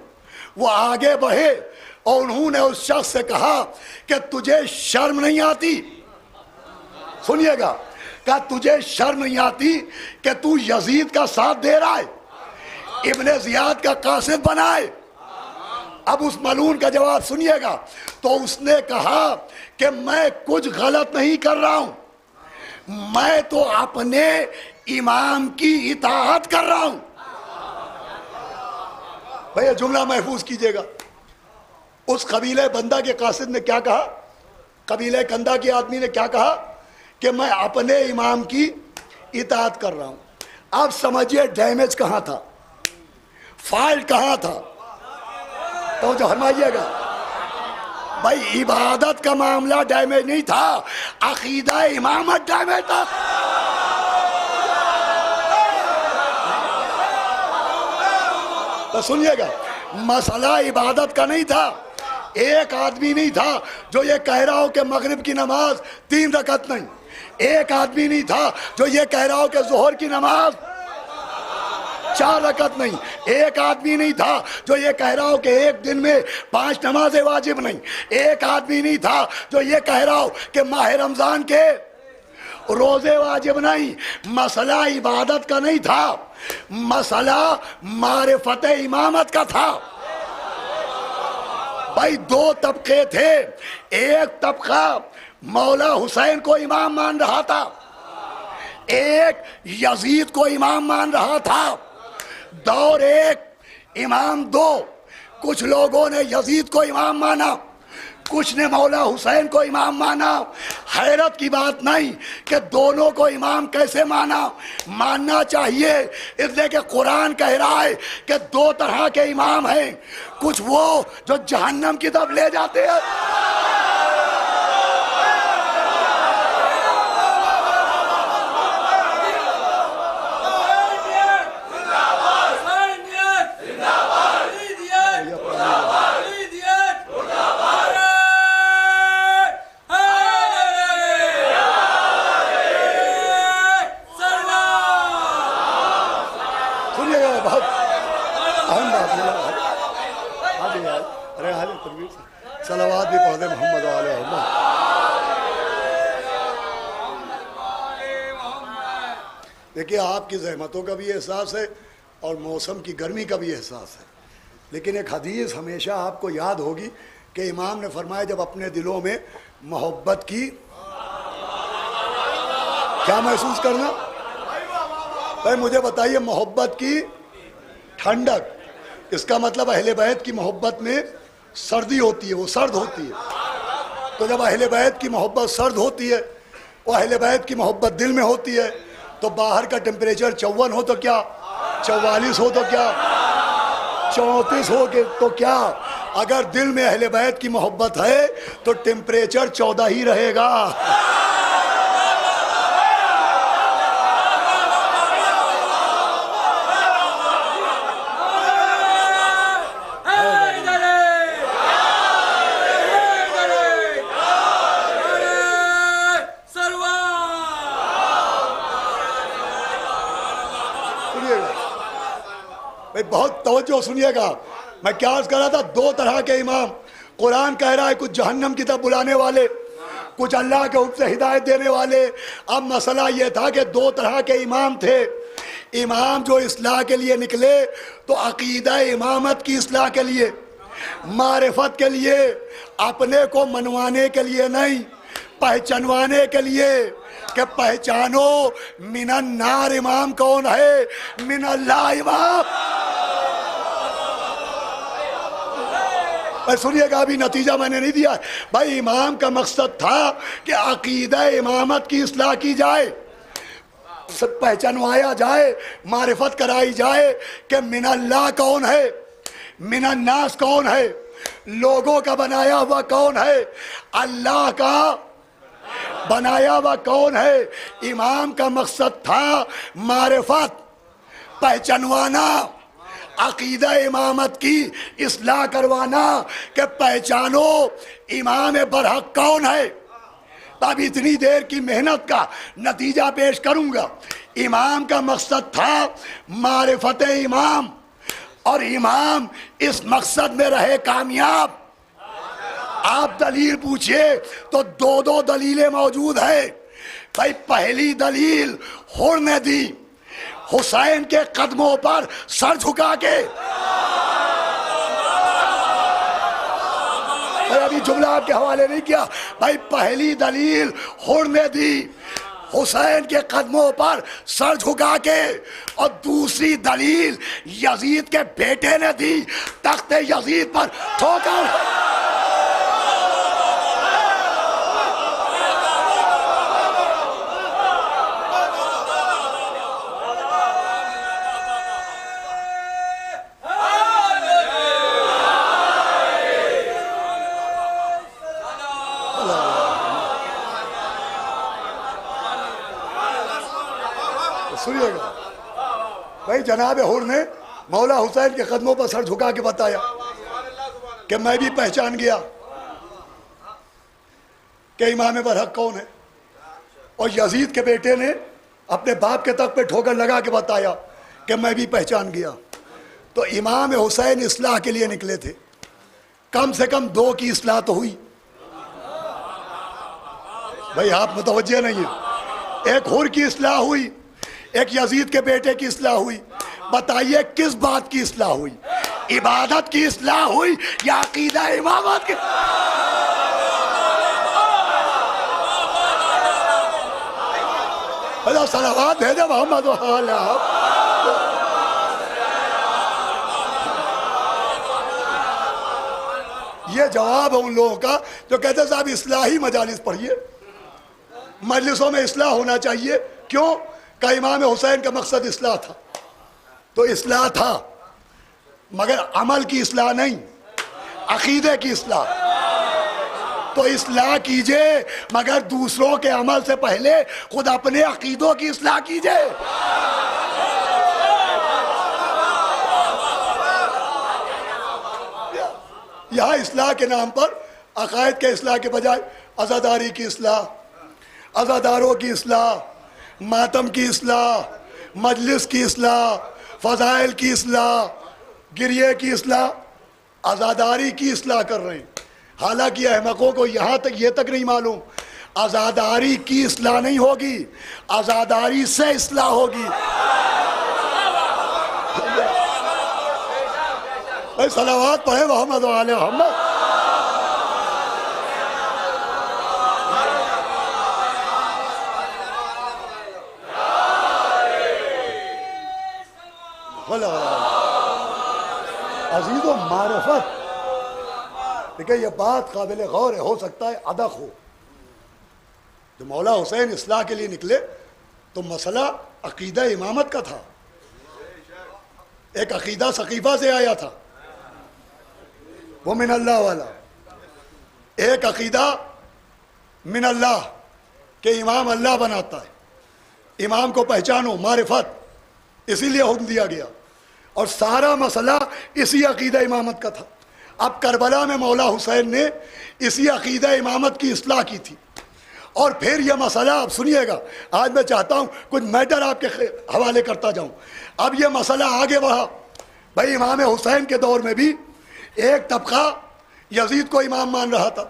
وہ آگے بڑھے اور انہوں نے اس شخص سے کہا کہ تجھے شرم نہیں آتی, سنیے گا, کہ تجھے شرم نہیں آتی کہ تو یزید کا ساتھ دے رہا ہے, ابن زیاد کا قاصد بنائے. اب اس ملعون کا جواب سنیے گا. تو اس نے کہا کہ میں کچھ غلط نہیں کر رہا ہوں, میں تو اپنے امام کی اطاعت کر رہا ہوں. بھئی جملہ محفوظ کیجئے گا. اس قبیلہ بندہ کے قاصد نے کیا کہا, قبیلہ کندہ کے آدمی نے کیا کہا کہ میں اپنے امام کی اطاعت کر رہا ہوں. آپ سمجھئے ڈیمیج کہاں تھا, فالٹ کہاں تھا؟ تو جو فرمائیے گا بھائی, عبادت کا معاملہ ڈیمیج نہیں تھا, عقیدہ امامت ڈیمیج تھا. تو سنیے گا, مسئلہ عبادت کا نہیں تھا. ایک آدمی نہیں تھا جو یہ کہہ رہا ہو کہ مغرب کی نماز 3 رکعت نہیں, ایک آدمی نہیں تھا جو یہ کہہ رہا ہو کہ ظہر کی نماز 4 رکعت نہیں, ایک آدمی نہیں تھا جو یہ کہہ رہا ہو کہ ایک دن میں 5 نمازیں واجب نہیں, ایک آدمی نہیں تھا جو یہ کہہ رہا ہو کہ ماہ رمضان کے روزے واجب نہیں. مسئلہ عبادت کا نہیں تھا, مسئلہ معرفت امامت کا تھا. بھائی 2 طبقے تھے, ایک طبقہ مولا حسین کو امام مان رہا تھا, ایک یزید کو امام مان رہا تھا. دور 1, امام 2. کچھ لوگوں نے یزید کو امام مانا, کچھ نے مولا حسین کو امام مانا. حیرت کی بات نہیں کہ دونوں کو امام کیسے ماننا چاہیے, اس لیے کہ قرآن کہہ رہا ہے کہ 2 طرح کے امام ہیں, کچھ وہ جو جہنم کی طرف لے جاتے ہیں, صلوات بھی پڑھ دے محمد علیہ محمد. دیکھیے آپ کی زحمتوں کا بھی احساس ہے اور موسم کی گرمی کا بھی احساس ہے, لیکن ایک حدیث ہمیشہ آپ کو یاد ہوگی کہ امام نے فرمایا جب اپنے دلوں میں محبت کی کیا محسوس کرنا. بھائی مجھے بتائیے, محبت کی ٹھنڈک, اس کا مطلب اہل بیت کی محبت میں سردی ہوتی ہے, وہ سرد ہوتی ہے. تو جب اہل بیت کی محبت سرد ہوتی ہے, وہ اہل بیت کی محبت دل میں ہوتی ہے, تو باہر کا ٹیمپریچر 54 ہو تو کیا, 44 ہو تو کیا, 34 ہو تو کیا, اگر دل میں اہل بیت کی محبت ہے تو ٹیمپریچر 14 ہی رہے گا. بھائی بہت توجہ سنیے گا. میں کیا عرض کر رہا تھا؟ دو طرح کے امام. قرآن کہہ رہا ہے کچھ جہنم کی طرف بلانے والے، کچھ اللہ کے حکم سے ہدایت دینے والے. اب مسئلہ یہ تھا کہ دو طرح کے امام تھے. امام جو اصلاح کے لیے نکلے تو عقیدہ امامت کی اصلاح کے لیے، معرفت کے لیے، اپنے کو منوانے کے لیے نہیں، پہچانوانے کے لیے کہ پہچانو من النار امام کون ہے، من اللہ امام. سنیے گا، ابھی نتیجہ میں نے نہیں دیا. بھائی امام کا مقصد تھا کہ عقیدہ امامت کی اصلاح کی جائے، سب پہچانوایا جائے، معرفت کرائی جائے کہ من اللہ کون ہے، من الناس کون ہے، لوگوں کا بنایا ہوا کون ہے، اللہ کا بنایا ہوا کون ہے. امام کا مقصد تھا معرفت، پہچانوانا، عقیدہ امامت کی اصلاح کروانا کہ پہچانو امام برحق کون ہے. اب اتنی دیر کی محنت کا نتیجہ پیش کروں گا. امام کا مقصد تھا معرفت امام، اور امام اس مقصد میں رہے کامیاب. آپ دلیل پوچھئے تو دو دلیلیں موجود ہیں. بھائی پہلی دلیل حر نے دی، حسین کے قدموں پر سر جھکا کے. میں ابھی جملہ آپ کے حوالے نہیں کیا. بھائی پہلی دلیل حر نے دی، حسین کے قدموں پر سر جھکا کے. اور دوسری دلیل یزید کے بیٹے نے دی، تخت یزید پر ٹھوکر. سنیے گا بھائی، جناب حر نے مولا حسین کے قدموں پر سر جھکا کے بتایا کہ میں بھی پہچان گیا کہ امام برحق کون ہے. اور یزید کے بیٹے نے اپنے باپ کے تخت پہ ٹھوکر لگا کے بتایا کہ میں بھی پہچان گیا. تو امام حسین اصلاح کے لیے نکلے تھے. کم سے کم دو کی اصلاح تو ہوئی. بھائی آپ متوجہ نہیں ہیں. ایک حر کی اصلاح ہوئی، ایک یزید کے بیٹے کی اصلاح ہوئی. بتائیے کس بات کی اصلاح ہوئی؟ عبادت کی اصلاح ہوئی یا عقیدہ امامت کی؟ صلوات بھیجے محمد و آلہ. یہ جواب ہے ان لوگوں کا جو کہتے ہیں صاحب اصلاحی مجالس پڑھیے، مجلسوں میں اصلاح ہونا چاہیے. کیوں کہ امام حسین کا مقصد اصلاح تھا. تو اصلاح تھا مگر عمل کی اصلاح نہیں، عقیدے کی اصلاح. تو اصلاح کیجئے مگر دوسروں کے عمل سے پہلے خود اپنے عقیدوں کی اصلاح کیجئے. یہاں اصلاح کے نام پر عقائد کے اصلاح کے بجائے عزاداری کی اصلاح، عزاداروں کی اصلاح، ماتم کی اصلاح، مجلس کی اصلاح، فضائل کی اصلاح، گریے کی اصلاح، عزاداری کی اصلاح کر رہے ہیں. حالانکہ احمقوں کو یہاں تک یہ تک نہیں معلوم عزاداری کی اصلاح نہیں ہوگی، عزاداری سے اصلاح ہوگی. صلوات پڑھے محمد و آل محمد. عزیز و معرفت. دیکھیں یہ بات قابل غور ہے، ہو سکتا ہے ادق ہو. جو مولا حسین اصلاح کے لیے نکلے تو مسئلہ عقیدہ امامت کا تھا. ایک عقیدہ سقیفہ سے آیا تھا، وہ من اللہ والا. ایک عقیدہ من اللہ کہ امام اللہ بناتا ہے. امام کو پہچانو، معرفت، اسی لیے حکم دیا گیا. اور سارا مسئلہ اسی عقیدہ امامت کا تھا. اب کربلا میں مولا حسین نے اسی عقیدہ امامت کی اصلاح کی تھی. اور پھر یہ مسئلہ اب سنیے گا، آج میں چاہتا ہوں کچھ میٹر آپ کے حوالے کرتا جاؤں. اب یہ مسئلہ آگے بڑھا. بھائی امام حسین کے دور میں بھی ایک طبقہ یزید کو امام مان رہا تھا.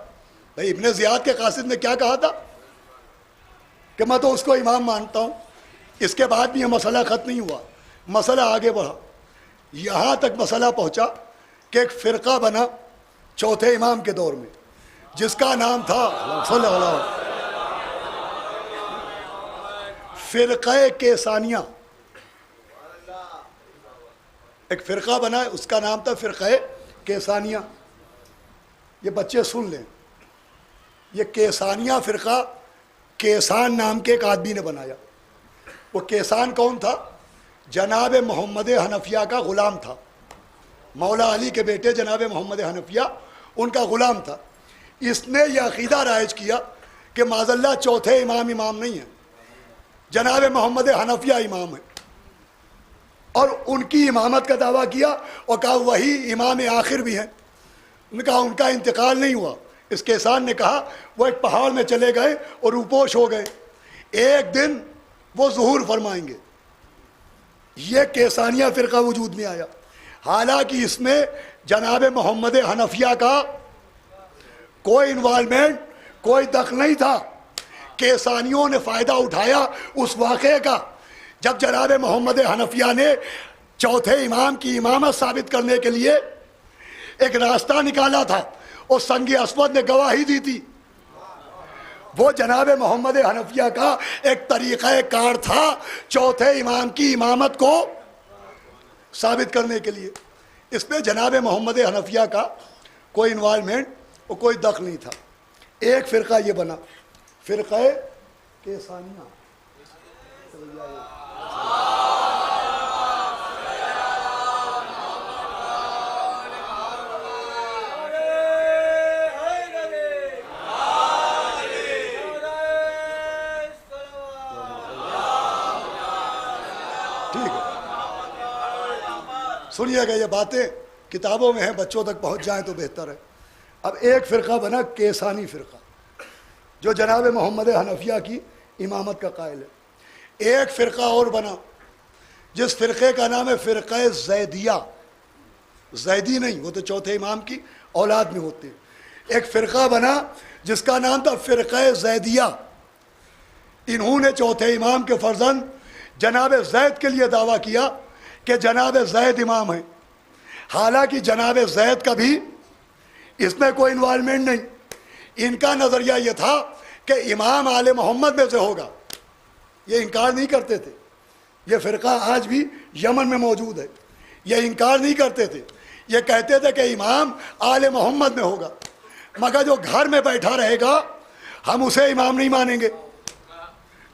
بھائی ابن زیاد کے قاصد نے کیا کہا تھا کہ میں تو اس کو امام مانتا ہوں. اس کے بعد بھی یہ مسئلہ ختم نہیں ہوا, مسئلہ آگے بڑھا. یہاں تک مسئلہ پہنچا کہ ایک فرقہ بنا چوتھے امام کے دور میں جس کا نام تھا صلی اللہ علیہ وسلم فرقہ کیسانیہ. ایک فرقہ بنا, اس کا نام تھا فرقہ کیسانیہ. یہ بچے سن لیں, یہ کیسانیہ فرقہ کیسان نام کے ایک آدمی نے بنایا. وہ کیسان کون تھا؟ جناب محمد حنفیہ کا غلام تھا. مولا علی کے بیٹے جناب محمد حنفیہ ان کا غلام تھا. اس نے یہ عقیدہ رائج کیا کہ معاذ اللہ چوتھے امام نہیں ہے, جناب محمد حنفیہ امام ہے, اور ان کی امامت کا دعویٰ کیا اور کہا وہی امام آخر بھی ہیں. انہوں نے کہا ان کا انتقال نہیں ہوا. اس کیسان نے کہا وہ ایک پہاڑ میں چلے گئے اور روپوش ہو گئے, ایک دن وہ ظہور فرمائیں گے. یہ کیسانیہ فرقہ وجود میں آیا. حالانکہ اس میں جناب محمد حنفیہ کا کوئی انوالومنٹ, کوئی دخل نہیں تھا. کیسانیوں نے فائدہ اٹھایا اس واقعے کا جب جناب محمد حنفیہ نے چوتھے امام کی امامت ثابت کرنے کے لیے ایک راستہ نکالا تھا اور سنگ اسود نے گواہی دی تھی. وہ جناب محمد حنفیہ کا ایک طریقہ کار تھا چوتھے امام کی امامت کو ثابت کرنے کے لیے. اس میں جناب محمد حنفیہ کا کوئی انوالومنٹ اور کوئی دخل نہیں تھا. ایک فرقہ یہ بنا فرقہ کیسانیہ. ٹھیک ہے, سنیے گا, یہ باتیں کتابوں میں ہیں, بچوں تک پہنچ جائیں تو بہتر ہے. اب ایک فرقہ بنا کیسانی فرقہ جو جناب محمد حنفیہ کی امامت کا قائل ہے. ایک فرقہ اور بنا جس فرقے کا نام ہے فرقہ زیدیہ. زیدی نہیں, وہ تو چوتھے امام کی اولاد میں ہوتے ہیں. ایک فرقہ بنا جس کا نام تھا فرقہ زیدیہ. انہوں نے چوتھے امام کے فرزند جناب زید کے لیے دعویٰ کیا کہ جناب زید امام ہیں. حالانکہ جناب زید کا بھی اس میں کوئی انوالومنٹ نہیں. ان کا نظریہ یہ تھا کہ امام آل محمد میں سے ہوگا. یہ انکار نہیں کرتے تھے. یہ فرقہ آج بھی یمن میں موجود ہے. یہ انکار نہیں کرتے تھے. یہ کہتے تھے کہ امام آل محمد میں ہوگا, مگر جو گھر میں بیٹھا رہے گا ہم اسے امام نہیں مانیں گے.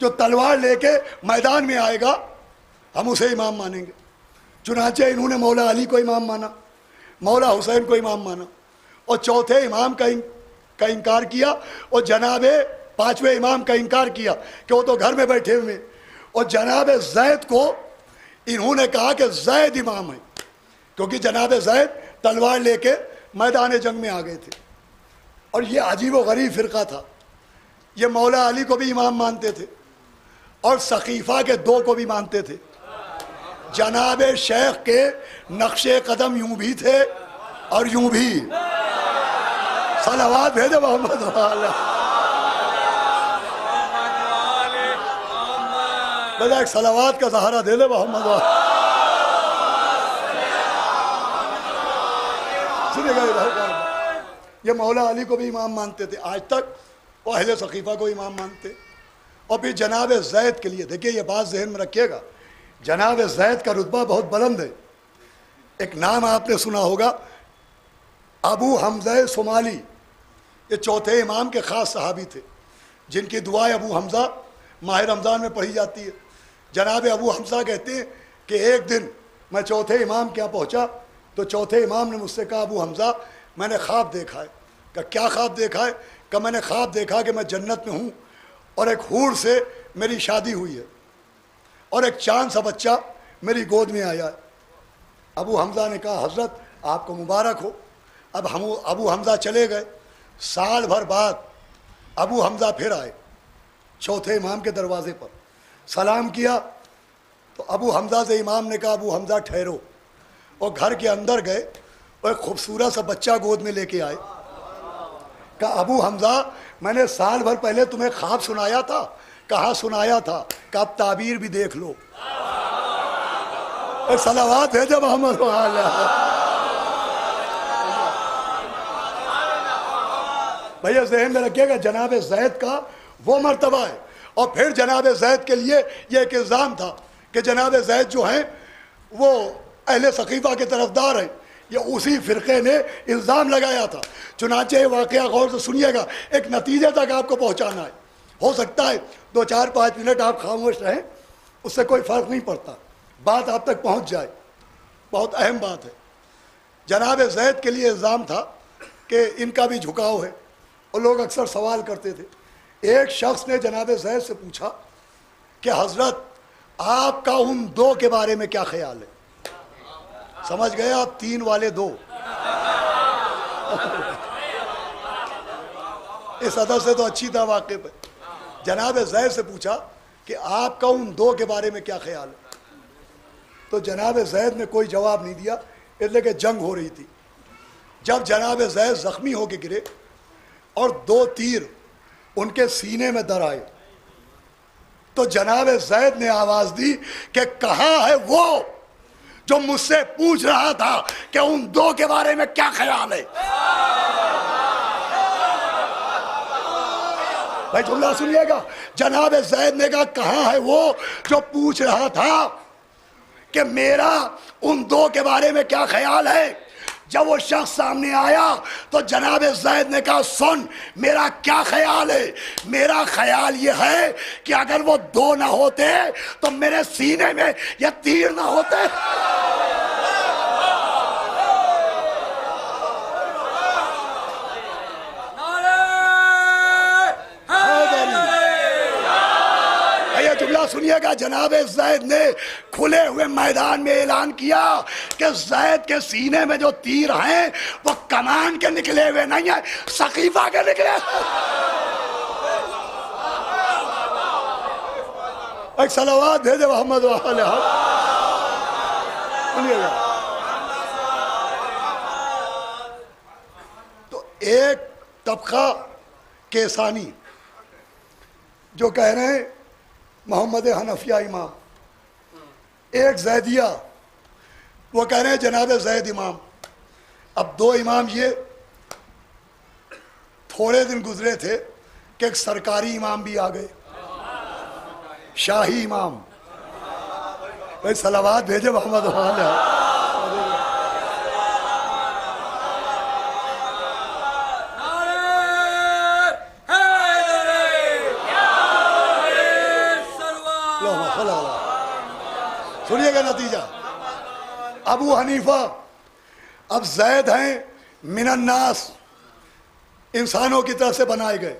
جو تلوار لے کے میدان میں آئے گا ہم اسے امام مانیں گے. چنانچہ انہوں نے مولا علی کو امام مانا, مولا حسین کو امام مانا, اور چوتھے امام کا انکار کیا, اور جناب پانچویں امام کا انکار کیا کہ وہ تو گھر میں بیٹھے ہوئے. اور جناب زید کو انہوں نے کہا کہ زید امام ہے, کیونکہ جناب زید تلوار لے کے میدان جنگ میں آ گئے تھے. اور یہ عجیب و غریب فرقہ تھا. یہ مولا علی کو بھی امام مانتے تھے اور سقیفہ کے 2 کو بھی مانتے تھے. جناب شیخ کے نقش قدم یوں بھی تھے اور یوں بھی. صلوات بھیجے محمد والا. بجا ایک صلوات کا سہارا دے دے محمد والا. سنیے گا, یہ مولا علی کو بھی امام مانتے تھے. آج تک وہ اہل سقیفہ کو امام مانتے. اور پھر جناب زید کے لیے دیکھیے, یہ بات ذہن میں رکھیے گا, جناب زید کا رتبہ بہت بلند ہے. ایک نام آپ نے سنا ہوگا, ابو حمزہ صومالی. یہ چوتھے امام کے خاص صحابی تھے جن کی دعائیں ابو حمزہ ماہ رمضان میں پڑھی جاتی ہے. جناب ابو حمزہ کہتے ہیں کہ ایک دن میں چوتھے امام کے یہاں پہنچا تو چوتھے امام نے مجھ سے کہا, ابو حمزہ میں نے خواب دیکھا ہے. کہ کیا خواب دیکھا ہے؟ کہ میں نے خواب دیکھا کہ میں جنت میں ہوں اور ایک حور سے میری شادی ہوئی ہے اور ایک چاند سا بچہ میری گود میں آیا ہے. ابو حمزہ نے کہا حضرت آپ کو مبارک ہو. اب ابو حمزہ چلے گئے. سال بھر بعد ابو حمزہ پھر آئے چوتھے امام کے دروازے پر, سلام کیا تو ابو حمزہ سے امام نے کہا ابو حمزہ ٹھہرو. اور گھر کے اندر گئے اور ایک خوبصورت سا بچہ گود میں لے کے آئے. کہا ابو حمزہ میں نے سال بھر پہلے تمہیں خواب سنایا تھا. کہاں سنایا تھا؟ کہ اب تعبیر بھی دیکھ لو. صلوات بھیجو محمد بھیا. ذہن میں رکھیے گا جناب زید کا وہ مرتبہ ہے. اور پھر جناب زید کے لیے یہ ایک الزام تھا کہ جناب زید جو ہیں وہ اہل ثقیفہ کے طرفدار ہیں. یہ اسی فرقے نے الزام لگایا تھا. چنانچہ یہ واقعہ غور سے سنیے گا, ایک نتیجے تک آپ کو پہنچانا ہے. ہو سکتا ہے 2-4-5 منٹ آپ خاموش رہیں, اس سے کوئی فرق نہیں پڑتا, بات آپ تک پہنچ جائے. بہت اہم بات ہے. جناب زید کے لیے الزام تھا کہ ان کا بھی جھکاؤ ہے, اور لوگ اکثر سوال کرتے تھے. ایک شخص نے جناب زید سے پوچھا کہ حضرت آپ کا ان 2 کے بارے میں کیا خیال ہے؟ سمجھ گئے آپ, 3 والے 2. اس حد سے تو اچھی طرح واقف ہے. جناب زید سے پوچھا کہ آپ کا ان 2 کے بارے میں کیا خیال ہے؟ تو جناب زید نے کوئی جواب نہیں دیا, اس لیے کہ جنگ ہو رہی تھی. جب جناب زید زخمی ہو کے گرے اور 2 تیر ان کے سینے میں در آئے, تو جناب زید نے آواز دی کہ کہاں ہے وہ جو مجھ سے پوچھ رہا تھا کہ ان 2 کے بارے میں کیا خیال ہے؟ بھائی جملہ سنیے گا. جناب زید نے کہا کہاں ہے وہ جو پوچھ رہا تھا کہ میرا ان 2 کے بارے میں کیا خیال ہے؟ جب وہ شخص سامنے آیا تو جناب زید نے کہا سن میرا کیا خیال ہے. میرا خیال یہ ہے کہ اگر وہ 2 نہ ہوتے تو میرے سینے میں یہ تیر نہ ہوتے. جملہ سنیے گا. جناب زید نے کھلے ہوئے میدان میں اعلان کیا کہ زید کے سینے میں جو تیر ہیں وہ کمان کے نکلے ہوئے نہیں ہیں, ثقیفہ کے نکلے. ایک صلوات بھیجے محمد وآلہ. سنیے گا. تو ایک طبقہ کیسانی جو کہہ رہے ہیں محمد حنفیہ امام, ایک زیدیہ وہ کہہ رہے ہیں جناب زید امام. اب 2 امام یہ تھوڑے دن گزرے تھے کہ ایک سرکاری امام بھی آ گئے, شاہی امام. بھائی صلوات بھیجے محمد وآلہ. سنیے گا نتیجہ. ابو حنیفہ اب زید ہیں من الناس, انسانوں کی طرف سے بنائے گئے.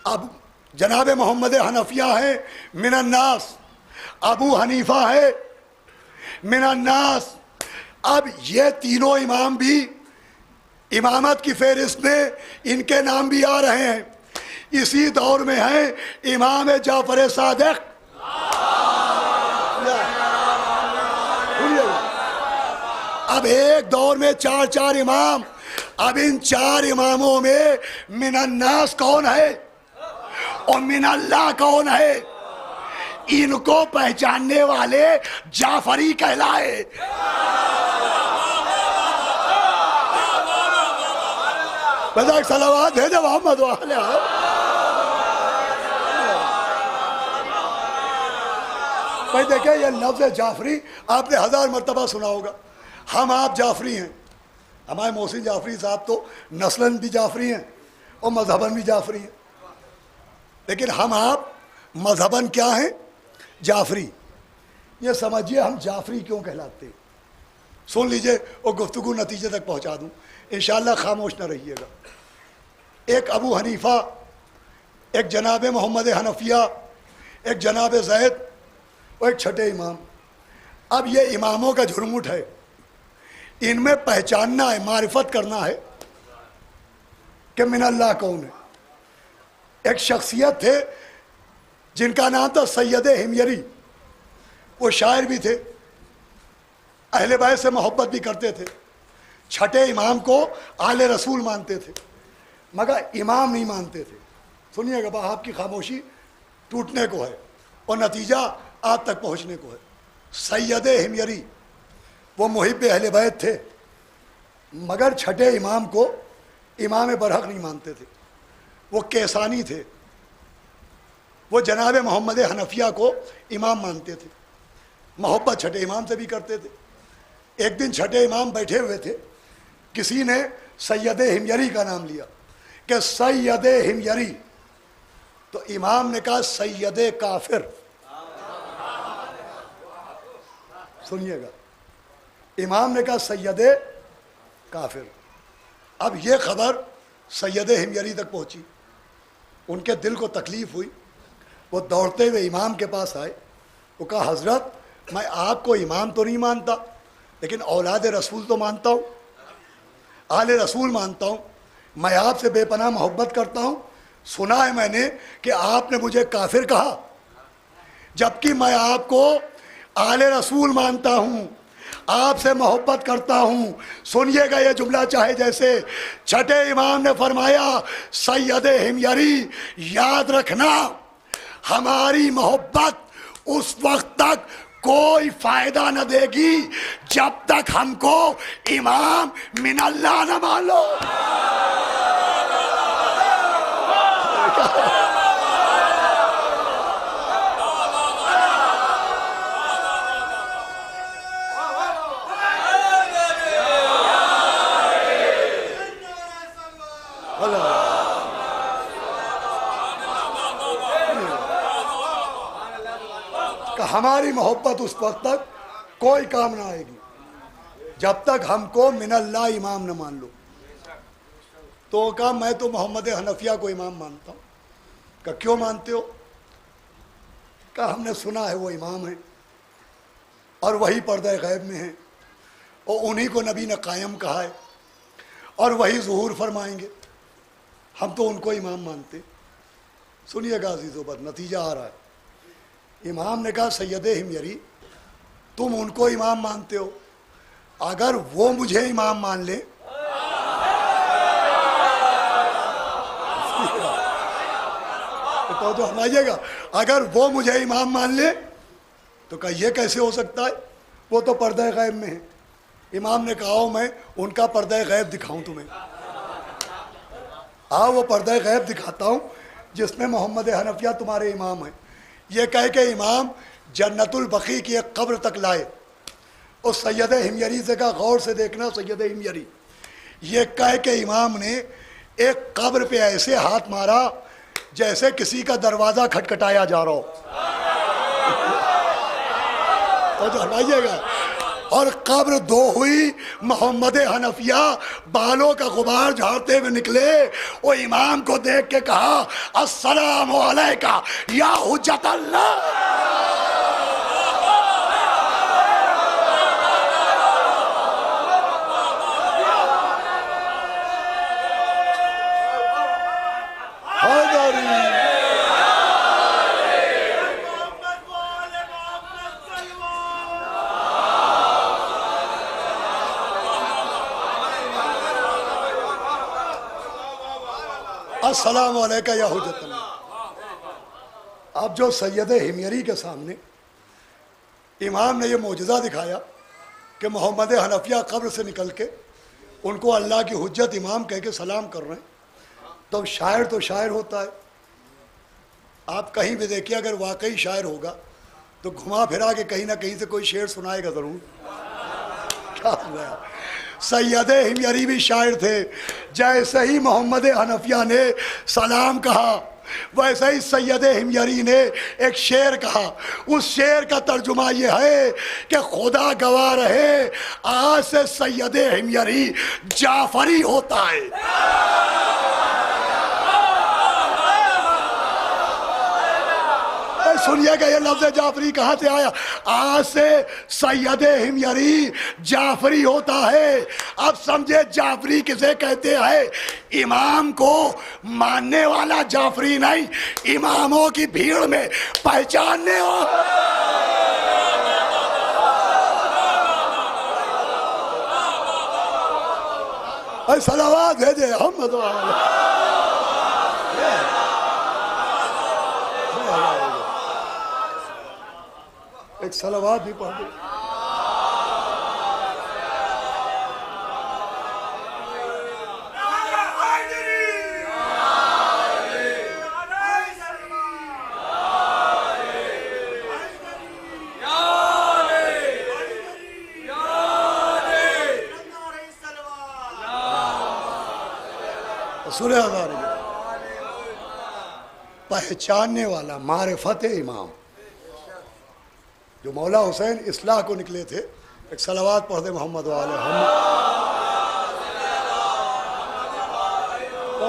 اب جناب محمد حنفیہ ہیں من الناس, ابو حنیفہ ہے من الناس. اب یہ تینوں امام بھی امامت کی فہرست میں ان کے نام بھی آ رہے ہیں. اسی دور میں ہیں امام جعفر صادق. اب ایک دور میں 4 امام. اب ان 4 اماموں میں من الناس کون ہے اور من اللہ کون ہے؟ ان کو پہچاننے والے جعفری کہلائے. بذاک صلوات ہے جب محمد وآلہ. بھائی دیکھیں یہ لفظ جعفری آپ نے 1000 مرتبہ سنا ہوگا. ہم آپ جعفری ہیں, ہمارے محسن جعفری صاحب تو نسلاً بھی جعفری ہیں اور مذہباً بھی جعفری ہیں, لیکن ہم آپ مذہباً کیا ہیں؟ جعفری. یہ سمجھیے ہم جعفری کیوں کہلاتے ہیں. سن لیجئے اور گفتگو نتیجے تک پہنچا دوں, انشاءاللہ خاموش نہ رہیے گا. ایک ابو حنیفہ, ایک جناب محمد حنفیہ, ایک جناب زید اور ایک چھٹے امام. اب یہ اماموں کا جھرمٹ ہے, ان میں پہچاننا ہے, معرفت کرنا ہے کہ من اللہ کون ہے. ایک شخصیت تھے جن کا نام تھا سید ہمیری, وہ شاعر بھی تھے, اہل بیت سے محبت بھی کرتے تھے، چھٹے امام کو آل رسول مانتے تھے، مگر امام نہیں مانتے تھے۔ سنیے گا، آپ کی خاموشی ٹوٹنے کو ہے اور نتیجہ آپ تک پہنچنے کو ہے۔ سید ہمیری وہ محب اہل بیت تھے، مگر چھٹے امام کو امام برحق نہیں مانتے تھے، وہ کیسانی تھے، وہ جناب محمد حنفیہ کو امام مانتے تھے، محبت چھٹے امام سے بھی کرتے تھے۔ ایک دن چھٹے امام بیٹھے ہوئے تھے، کسی نے سید ہمیری کا نام لیا کہ سید ہمیری، تو امام نے کہا سید کافر۔ سنیے گا، امام نے کہا سید کافر۔ اب یہ خبر سید ہمیری تک پہنچی، ان کے دل کو تکلیف ہوئی، وہ دوڑتے ہوئے امام کے پاس آئے، وہ کہا حضرت میں آپ کو امام تو نہیں مانتا، لیکن اولاد رسول تو مانتا ہوں، آل رسول مانتا ہوں، میں آپ سے بے پناہ محبت کرتا ہوں، سنا ہے میں نے کہ آپ نے مجھے کافر کہا، جبکہ میں آپ کو آل رسول مانتا ہوں، آپ سے محبت کرتا ہوں۔ سنیے گا یہ جملہ چاہے جیسے، چھٹے امام نے فرمایا سید ہمیری یاد رکھنا ہماری محبت اس وقت تک کوئی فائدہ نہ دے گی جب تک ہم کو امام من اللہ نہ مان لو۔ ہماری محبت اس وقت تک کوئی کام نہ آئے گی جب تک ہم کو من اللہ امام نہ مان لو۔ تو کہا میں تو محمد حنفیہ کو امام مانتا ہوں۔ کہا کیوں مانتے ہو؟ کہا ہم نے سنا ہے وہ امام ہیں اور وہی پردہ غیب میں ہیں اور انہی کو نبی نے قائم کہا ہے اور وہی ظہور فرمائیں گے، ہم تو ان کو امام مانتے۔ سنیے گا عزیزو، بس نتیجہ آ رہا ہے۔ امام نے کہا سید ہمیری تم ان کو امام مانتے ہو، اگر وہ مجھے امام مان لے تو ہمائیے گا، اگر وہ مجھے امام مان لے تو کہا یہ کیسے ہو سکتا ہے، وہ تو پردہ غیب میں ہے۔ امام نے کہا میں ان کا پردہ غیب دکھاؤں تمہیں، وہ پردہ غیب دکھاتا ہوں جس میں محمد حنفیہ تمہارے امام ہیں۔ یہ کہہ کہ امام جنت البقیع کی ایک قبر تک لائے اور سید ہمیری سے کہا غور سے دیکھنا سید ہمیری، یہ کہہ کہ امام نے ایک قبر پہ ایسے ہاتھ مارا جیسے کسی کا دروازہ کھٹکھٹایا جا رہا ہو، تو ہٹائیے گا، اور قبر دو ہوئی، محمد حنفیہ بالوں کا غبار جھاڑتے ہوئے نکلے، وہ امام کو دیکھ کے کہا السلام علیکہ یا حجت اللہ۔ السلام علیکہ یا حجت اللہ۔ اب جو سید ہمیری کے سامنے امام نے یہ معجزہ دکھایا کہ محمد حنفیہ قبر سے نکل کے ان کو اللہ کی حجت امام کہہ کے سلام کر رہے ہیں، تو شاعر ہوتا ہے۔ آپ کہیں بھی دیکھیے اگر واقعی شاعر ہوگا تو گھما پھرا کے کہیں نہ کہیں سے کوئی شعر سنائے گا ضرور۔ کیا ہوا؟ سید ہمیری بھی شاعر تھے، جیسے ہی محمد حنفیہ نے سلام کہا ویسے ہی سید ہمیری نے ایک شعر کہا۔ اس شعر کا ترجمہ یہ ہے کہ خدا گواہ رہے آج سے سید ہمیری جعفری ہوتا ہے۔ سنیے گا یہ لفظ جعفری کہاں سے آیا؟ آج سے سید ہمیری جعفری ہوتا ہے۔ اب سمجھے جعفری کسے کہتے ہیں؟ امام کو ماننے والا جعفری نہیں، اماموں کی بھیڑ میں پہچاننے والا۔ اے صلوات بھیجے محمد ایک صلوات بھی پڑھ دے. سورہ ہزار پہچاننے والا معرفت امام جو مولا حسین اصلاح کو نکلے تھے. ایک صلوات پڑھ دے محمد والے محمد.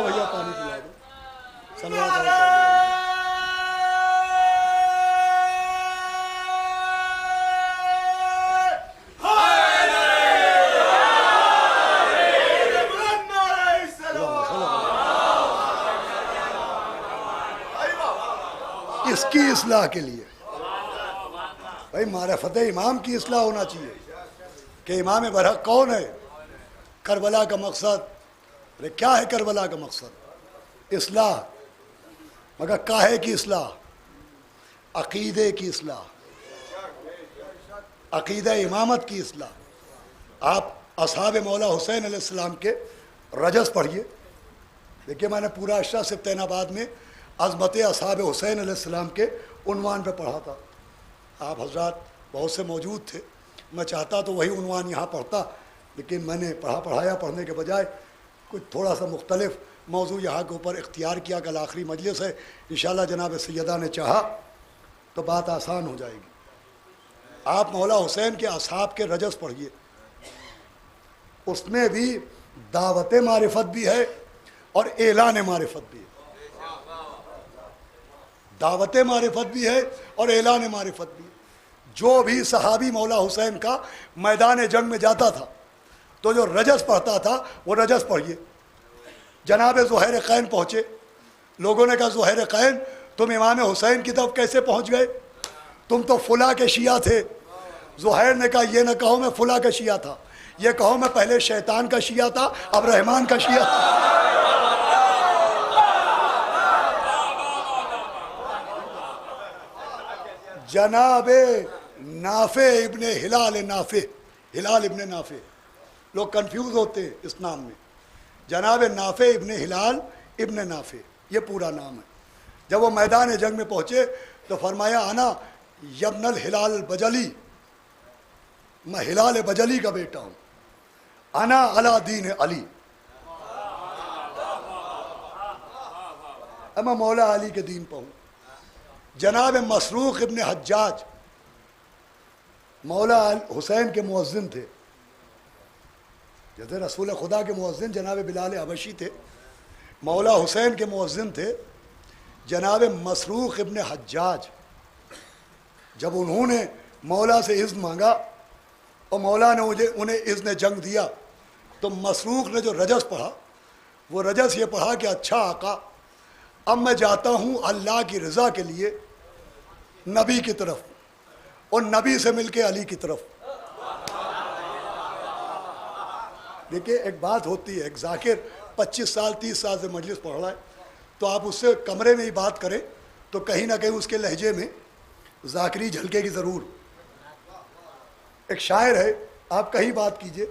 بھیا پانی پلا دو. صلوات پڑھ دے. اس کی اصلاح کے لیے بھائی معرفت امام کی اصلاح ہونا چاہیے کہ امام برحق کون ہے. کربلا کا مقصد کیا ہے؟ کربلا کا مقصد اصلاح، مگر کاہے کی اصلاح؟ عقیدے کی اصلاح، عقیدہ امامت کی اصلاح. آپ اصحاب مولا حسین علیہ السلام کے رجز پڑھیے. دیکھیے میں نے پورا اشرا سے تین آباد میں عظمت اصحاب حسین علیہ السلام کے عنوان پہ پڑھا تھا. آپ حضرات بہت سے موجود تھے. میں چاہتا تو وہی عنوان یہاں پڑھتا، لیکن میں نے پڑھایا پڑھنے کے بجائے کچھ تھوڑا سا مختلف موضوع یہاں کے اوپر اختیار کیا. کل آخری مجلس ہے، انشاءاللہ جناب سیدہ نے چاہا تو بات آسان ہو جائے گی. آپ مولا حسین کے اصحاب کے رجز پڑھیے. اس میں بھی دعوت معرفت بھی ہے اور اعلان معرفت بھی ہے. دعوت معرفت بھی ہے اور اعلان معرفت بھی ہے. جو بھی صحابی مولا حسین کا میدان جنگ میں جاتا تھا تو جو رجز پڑھتا تھا وہ رجز پڑھیے. جناب زہیر قین پہنچے. لوگوں نے کہا زہیر قین تم امام حسین کی طرف کیسے پہنچ گئے؟ تم تو فلاں کے شیعہ تھے. زہیر نے کہا یہ نہ کہو میں فلاں کا شیعہ تھا، یہ کہو میں پہلے شیطان کا شیعہ تھا اب رحمان کا شیعہ تھا. جناب نافع ابن ہلال ابن نافع، لوگ کنفیوز ہوتے ہیں اس نام میں. جناب نافع ابن ہلال ابن نافع یہ پورا نام ہے. جب وہ میدان جنگ میں پہنچے تو فرمایا انا یبن الہلال البجلی، میں ہلال بجلی کا بیٹا ہوں. انا علی دین علی، میں مولا علی کے دین پہ ہوں. جناب مسروق ابن حجاج مولا حسین کے مؤذن تھے. جیسے رسول خدا کے مؤذن جناب بلال حبشی تھے، مولا حسین کے مؤذن تھے جناب مسروق ابن حجاج. جب انہوں نے مولا سے اذن مانگا اور مولا نے انہیں اذن جنگ دیا تو مسروق نے جو رجز پڑھا وہ رجز یہ پڑھا کہ اچھا آقا اب میں جاتا ہوں اللہ کی رضا کے لیے نبی کی طرف اور نبی سے مل کے علی کی طرف. دیکھیے ایک بات ہوتی ہے، ایک ذاکر 25 سال 30 سال سے مجلس پڑھ رہا ہے تو آپ اس سے کمرے میں ہی بات کریں تو کہیں نہ کہیں اس کے لہجے میں ذاکری جھلکے کی ضرور. ایک شاعر ہے، آپ کہیں بات کیجئے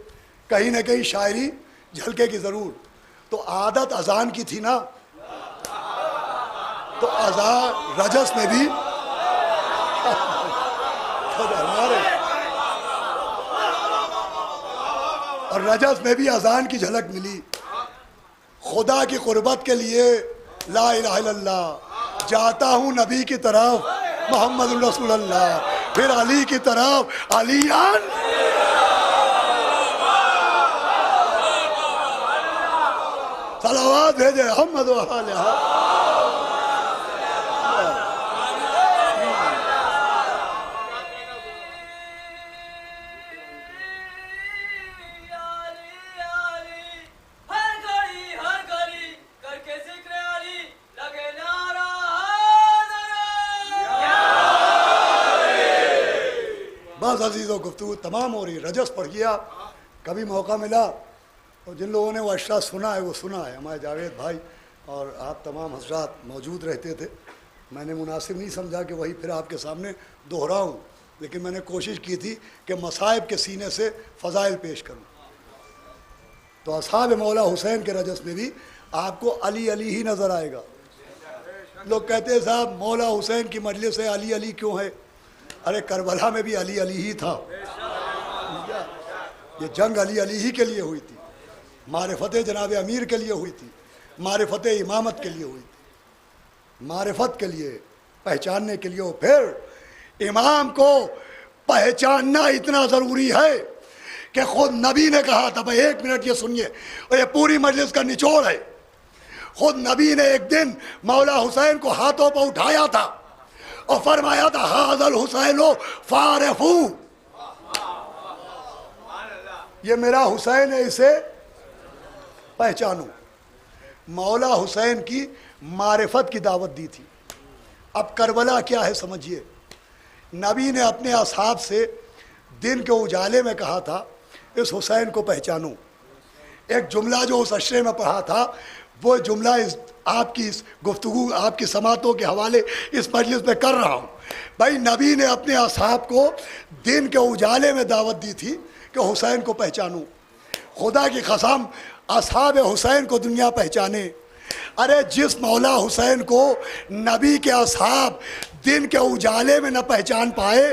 کہیں نہ کہیں شاعری جھلکے کی ضرور. تو عادت اذان کی تھی نا، تو اذان رجس میں بھی اور رجس میں بھی اذان کی جھلک ملی. خدا کی قربت کے لیے لا الہ الا اللہ، جاتا ہوں نبی کی طرف محمد رسول اللہ، پھر علی کی طرف علیان. صلوات بھیجے محمد و آلہ. بس عزیزوں گفتگو تمام ہو رہی. رجس پڑھ گیا. کبھی موقع ملا اور جن لوگوں نے وہ اشرا سنا ہے وہ سنا ہے. ہمارے جاوید بھائی اور آپ تمام حضرات موجود رہتے تھے. میں نے مناسب نہیں سمجھا کہ وہی پھر آپ کے سامنے دہراؤں، لیکن میں نے کوشش کی تھی کہ مصائب کے سینے سے فضائل پیش کروں. تو اصحاب مولا حسین کے رجس میں بھی آپ کو علی علی ہی نظر آئے گا. لوگ کہتے ہیں صاحب مولا حسین کی مجلس ہے، علی علی کیوں ہے؟ ارے کربلا میں بھی علی علی ہی تھا. یہ جنگ علی علی ہی کے لیے ہوئی تھی، معرفت جناب امیر کے لیے ہوئی تھی، معرفت امامت کے لیے ہوئی تھی، معرفت کے لیے، پہچاننے کے لیے. پھر امام کو پہچاننا اتنا ضروری ہے کہ خود نبی نے کہا تھا. بھائی 1 منٹ یہ سنیے، اور یہ پوری مجلس کا نچوڑ ہے. خود نبی نے ایک دن مولا حسین کو ہاتھوں پہ اٹھایا تھا اور فرمایا تھا ھذا الحسین فارفو، یہ میرا حسین ہے، اسے پہچانو. مولا حسین کی معرفت کی دعوت دی تھی. اب کربلا کیا ہے سمجھیے. نبی نے اپنے اصحاب سے دن کے اجالے میں کہا تھا اس حسین کو پہچانو. ایک جملہ جو اس اشرے میں پڑھا تھا وہ جملہ آپ کی اس گفتگو، آپ کی سماعتوں کے حوالے اس مجلس میں کر رہا ہوں. بھائی نبی نے اپنے اصحاب کو دن کے اجالے میں دعوت دی تھی کہ حسین کو پہچانو. خدا کی قسم اصحاب حسین کو دنیا پہچانے. ارے جس مولا حسین کو نبی کے اصحاب دن کے اجالے میں نہ پہچان پائے،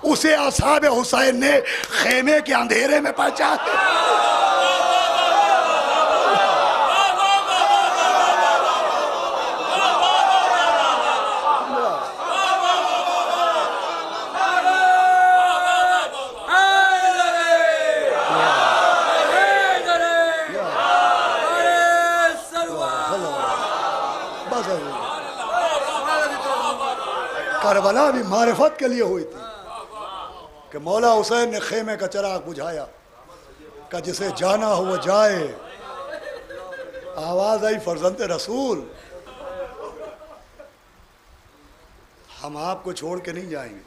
اسے اصحاب حسین نے خیمے کے اندھیرے میں پہچانا. کربلا بھی معرفت کے لیے ہوئی تھی کہ مولا حسین نے خیمے کا چراغ بجھایا کہ جسے جانا ہو وہ جائے. آواز آئی فرزند رسول، ہم آپ کو چھوڑ کے نہیں جائیں گے.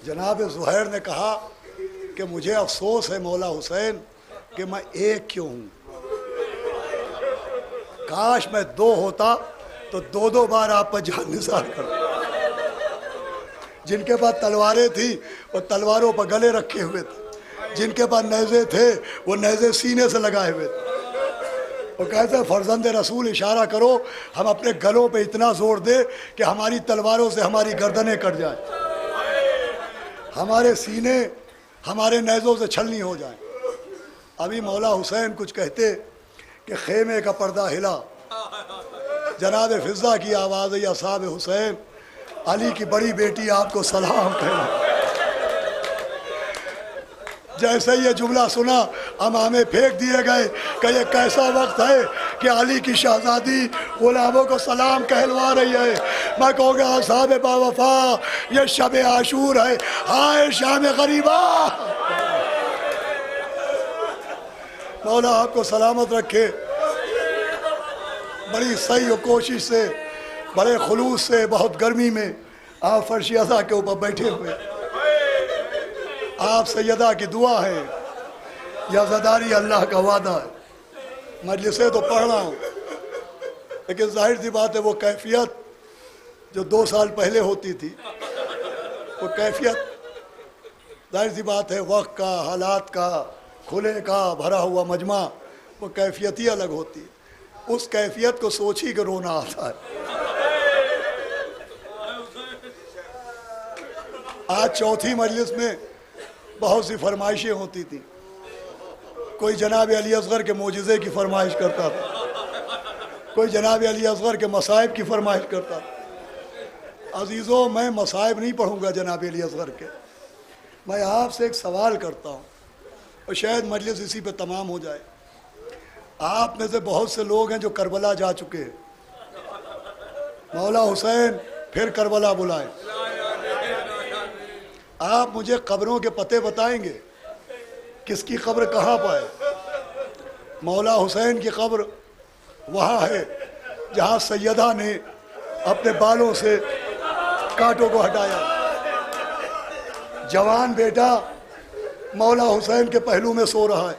جناب زہیر نے کہا کہ مجھے افسوس ہے مولا حسین کہ میں ایک کیوں ہوں. کاش میں 2 ہوتا تو 2 بار آپ پر جان نثار کرتا. جن کے پاس تلواریں تھیں وہ تلواروں پر گلے رکھے ہوئے تھے، جن کے پاس نیزے تھے وہ نیزے سینے سے لگائے ہوئے تھے. وہ کہتے ہیں فرزند رسول اشارہ کرو، ہم اپنے گلوں پہ اتنا زور دے کہ ہماری تلواروں سے ہماری گردنیں کٹ جائیں، ہمارے سینے ہمارے نیزوں سے چھلنی ہو جائیں. ابھی مولا حسین کچھ کہتے کہ خیمے کا پردہ ہلا. جناب فضہ کی آواز ہے اصحاب حسین، علی کی بڑی بیٹی آپ کو سلام کہنا. جیسے یہ جملہ سنا امامے پھینک دیے گئے کہ یہ کیسا وقت ہے کہ علی کی شہزادی غلاموں کو سلام کہلوا رہی ہے. میں کہوں گا اصحاب با وفا یہ شب عاشور ہے، ہائے شام غریبا. مولا آپ کو سلامت رکھے. بڑی صحیح و کوشش سے، بڑے خلوص سے، بہت گرمی میں آپ فرش عزا کے اوپر بیٹھے ہوئے. آپ سیدہ کی دعا ہے، یزداری اللہ کا وعدہ ہے. مجلسیں تو پڑھ رہا ہوں لیکن ظاہر سی بات ہے وہ کیفیت جو 2 سال پہلے ہوتی تھی، وہ کیفیت ظاہر سی بات ہے وقت کا، حالات کا، کھلے کا بھرا ہوا مجمع، وہ کیفیت ہی الگ ہوتی ہے. اس کیفیت کو سوچ ہی کے رونا آتا ہے. آج چوتھی مجلس میں بہت سی فرمائشیں ہوتی تھیں. کوئی جناب علی اصغر کے معجزے کی فرمائش کرتا تھا، کوئی جناب علی اصغر کے مصائب کی فرمائش کرتا تھا. عزیزوں میں مصائب نہیں پڑھوں گا جناب علی اصغر کے. میں آپ سے ایک سوال کرتا ہوں اور شاید مجلس اسی پہ تمام ہو جائے. آپ میں سے بہت سے لوگ ہیں جو کربلا جا چکے ہیں. مولا حسین پھر کربلا بلائیں. آپ مجھے قبروں کے پتے بتائیں گے کس کی قبر کہاں پائے؟ مولا حسین کی قبر وہاں ہے جہاں سیدہ نے اپنے بالوں سے کانٹوں کو ہٹایا. جوان بیٹا مولا حسین کے پہلو میں سو رہا ہے.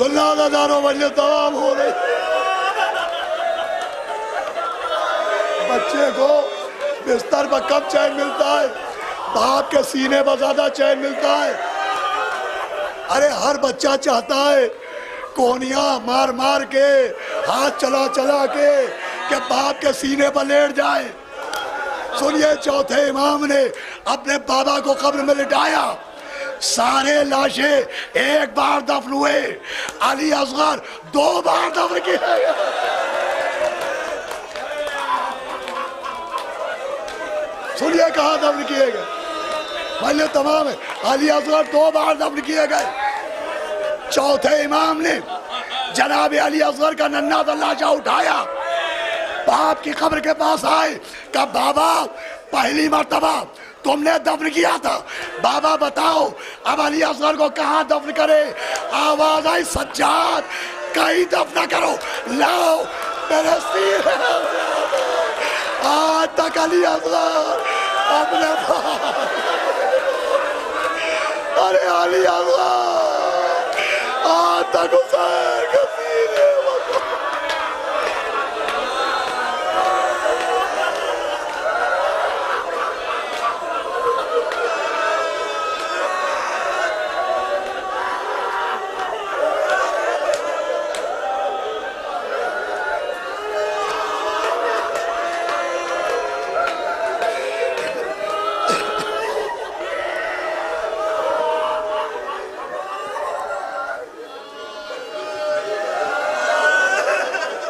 اللہ داروں مجلس تمام ہو رہی. بچے کو بستر پر کم چین ملتا ہے؟ باپ کے سینے پر زیادہ چین ملتا ہے. ارے ہر بچہ چاہتا ہے کونیاں مار مار کے ہاتھ چلا چلا کے کہ باپ کے سینے پر لیٹ جائے. سنیے چوتھے امام نے اپنے بابا کو قبر میں لٹایا. سارے لاشیں ایک بار دفن ہوئے، علی اصغر 2 بار دفن کیے گئے. سنیے کہاں دفن کیے گئے؟ پہلے تمام ہے. علی اصغر 2 بار دفن کیے گئے. چوتھے امام نے جناب علی اصغر کا ننھا سا لاشا اٹھایا، باپ کی قبر کے پاس آئے، کہا بابا پہلی مرتبہ تم نے دفن کیا تھا، بابا بتاؤ اب علی اصغر کو کہاں دفن کرے؟ آواز آئی سجاد کہیں دفن نہ کرو، لاؤ میرے سینے. آج تک علی اصغر اپنے ارے علی اصغر آج تک حسین کے سینے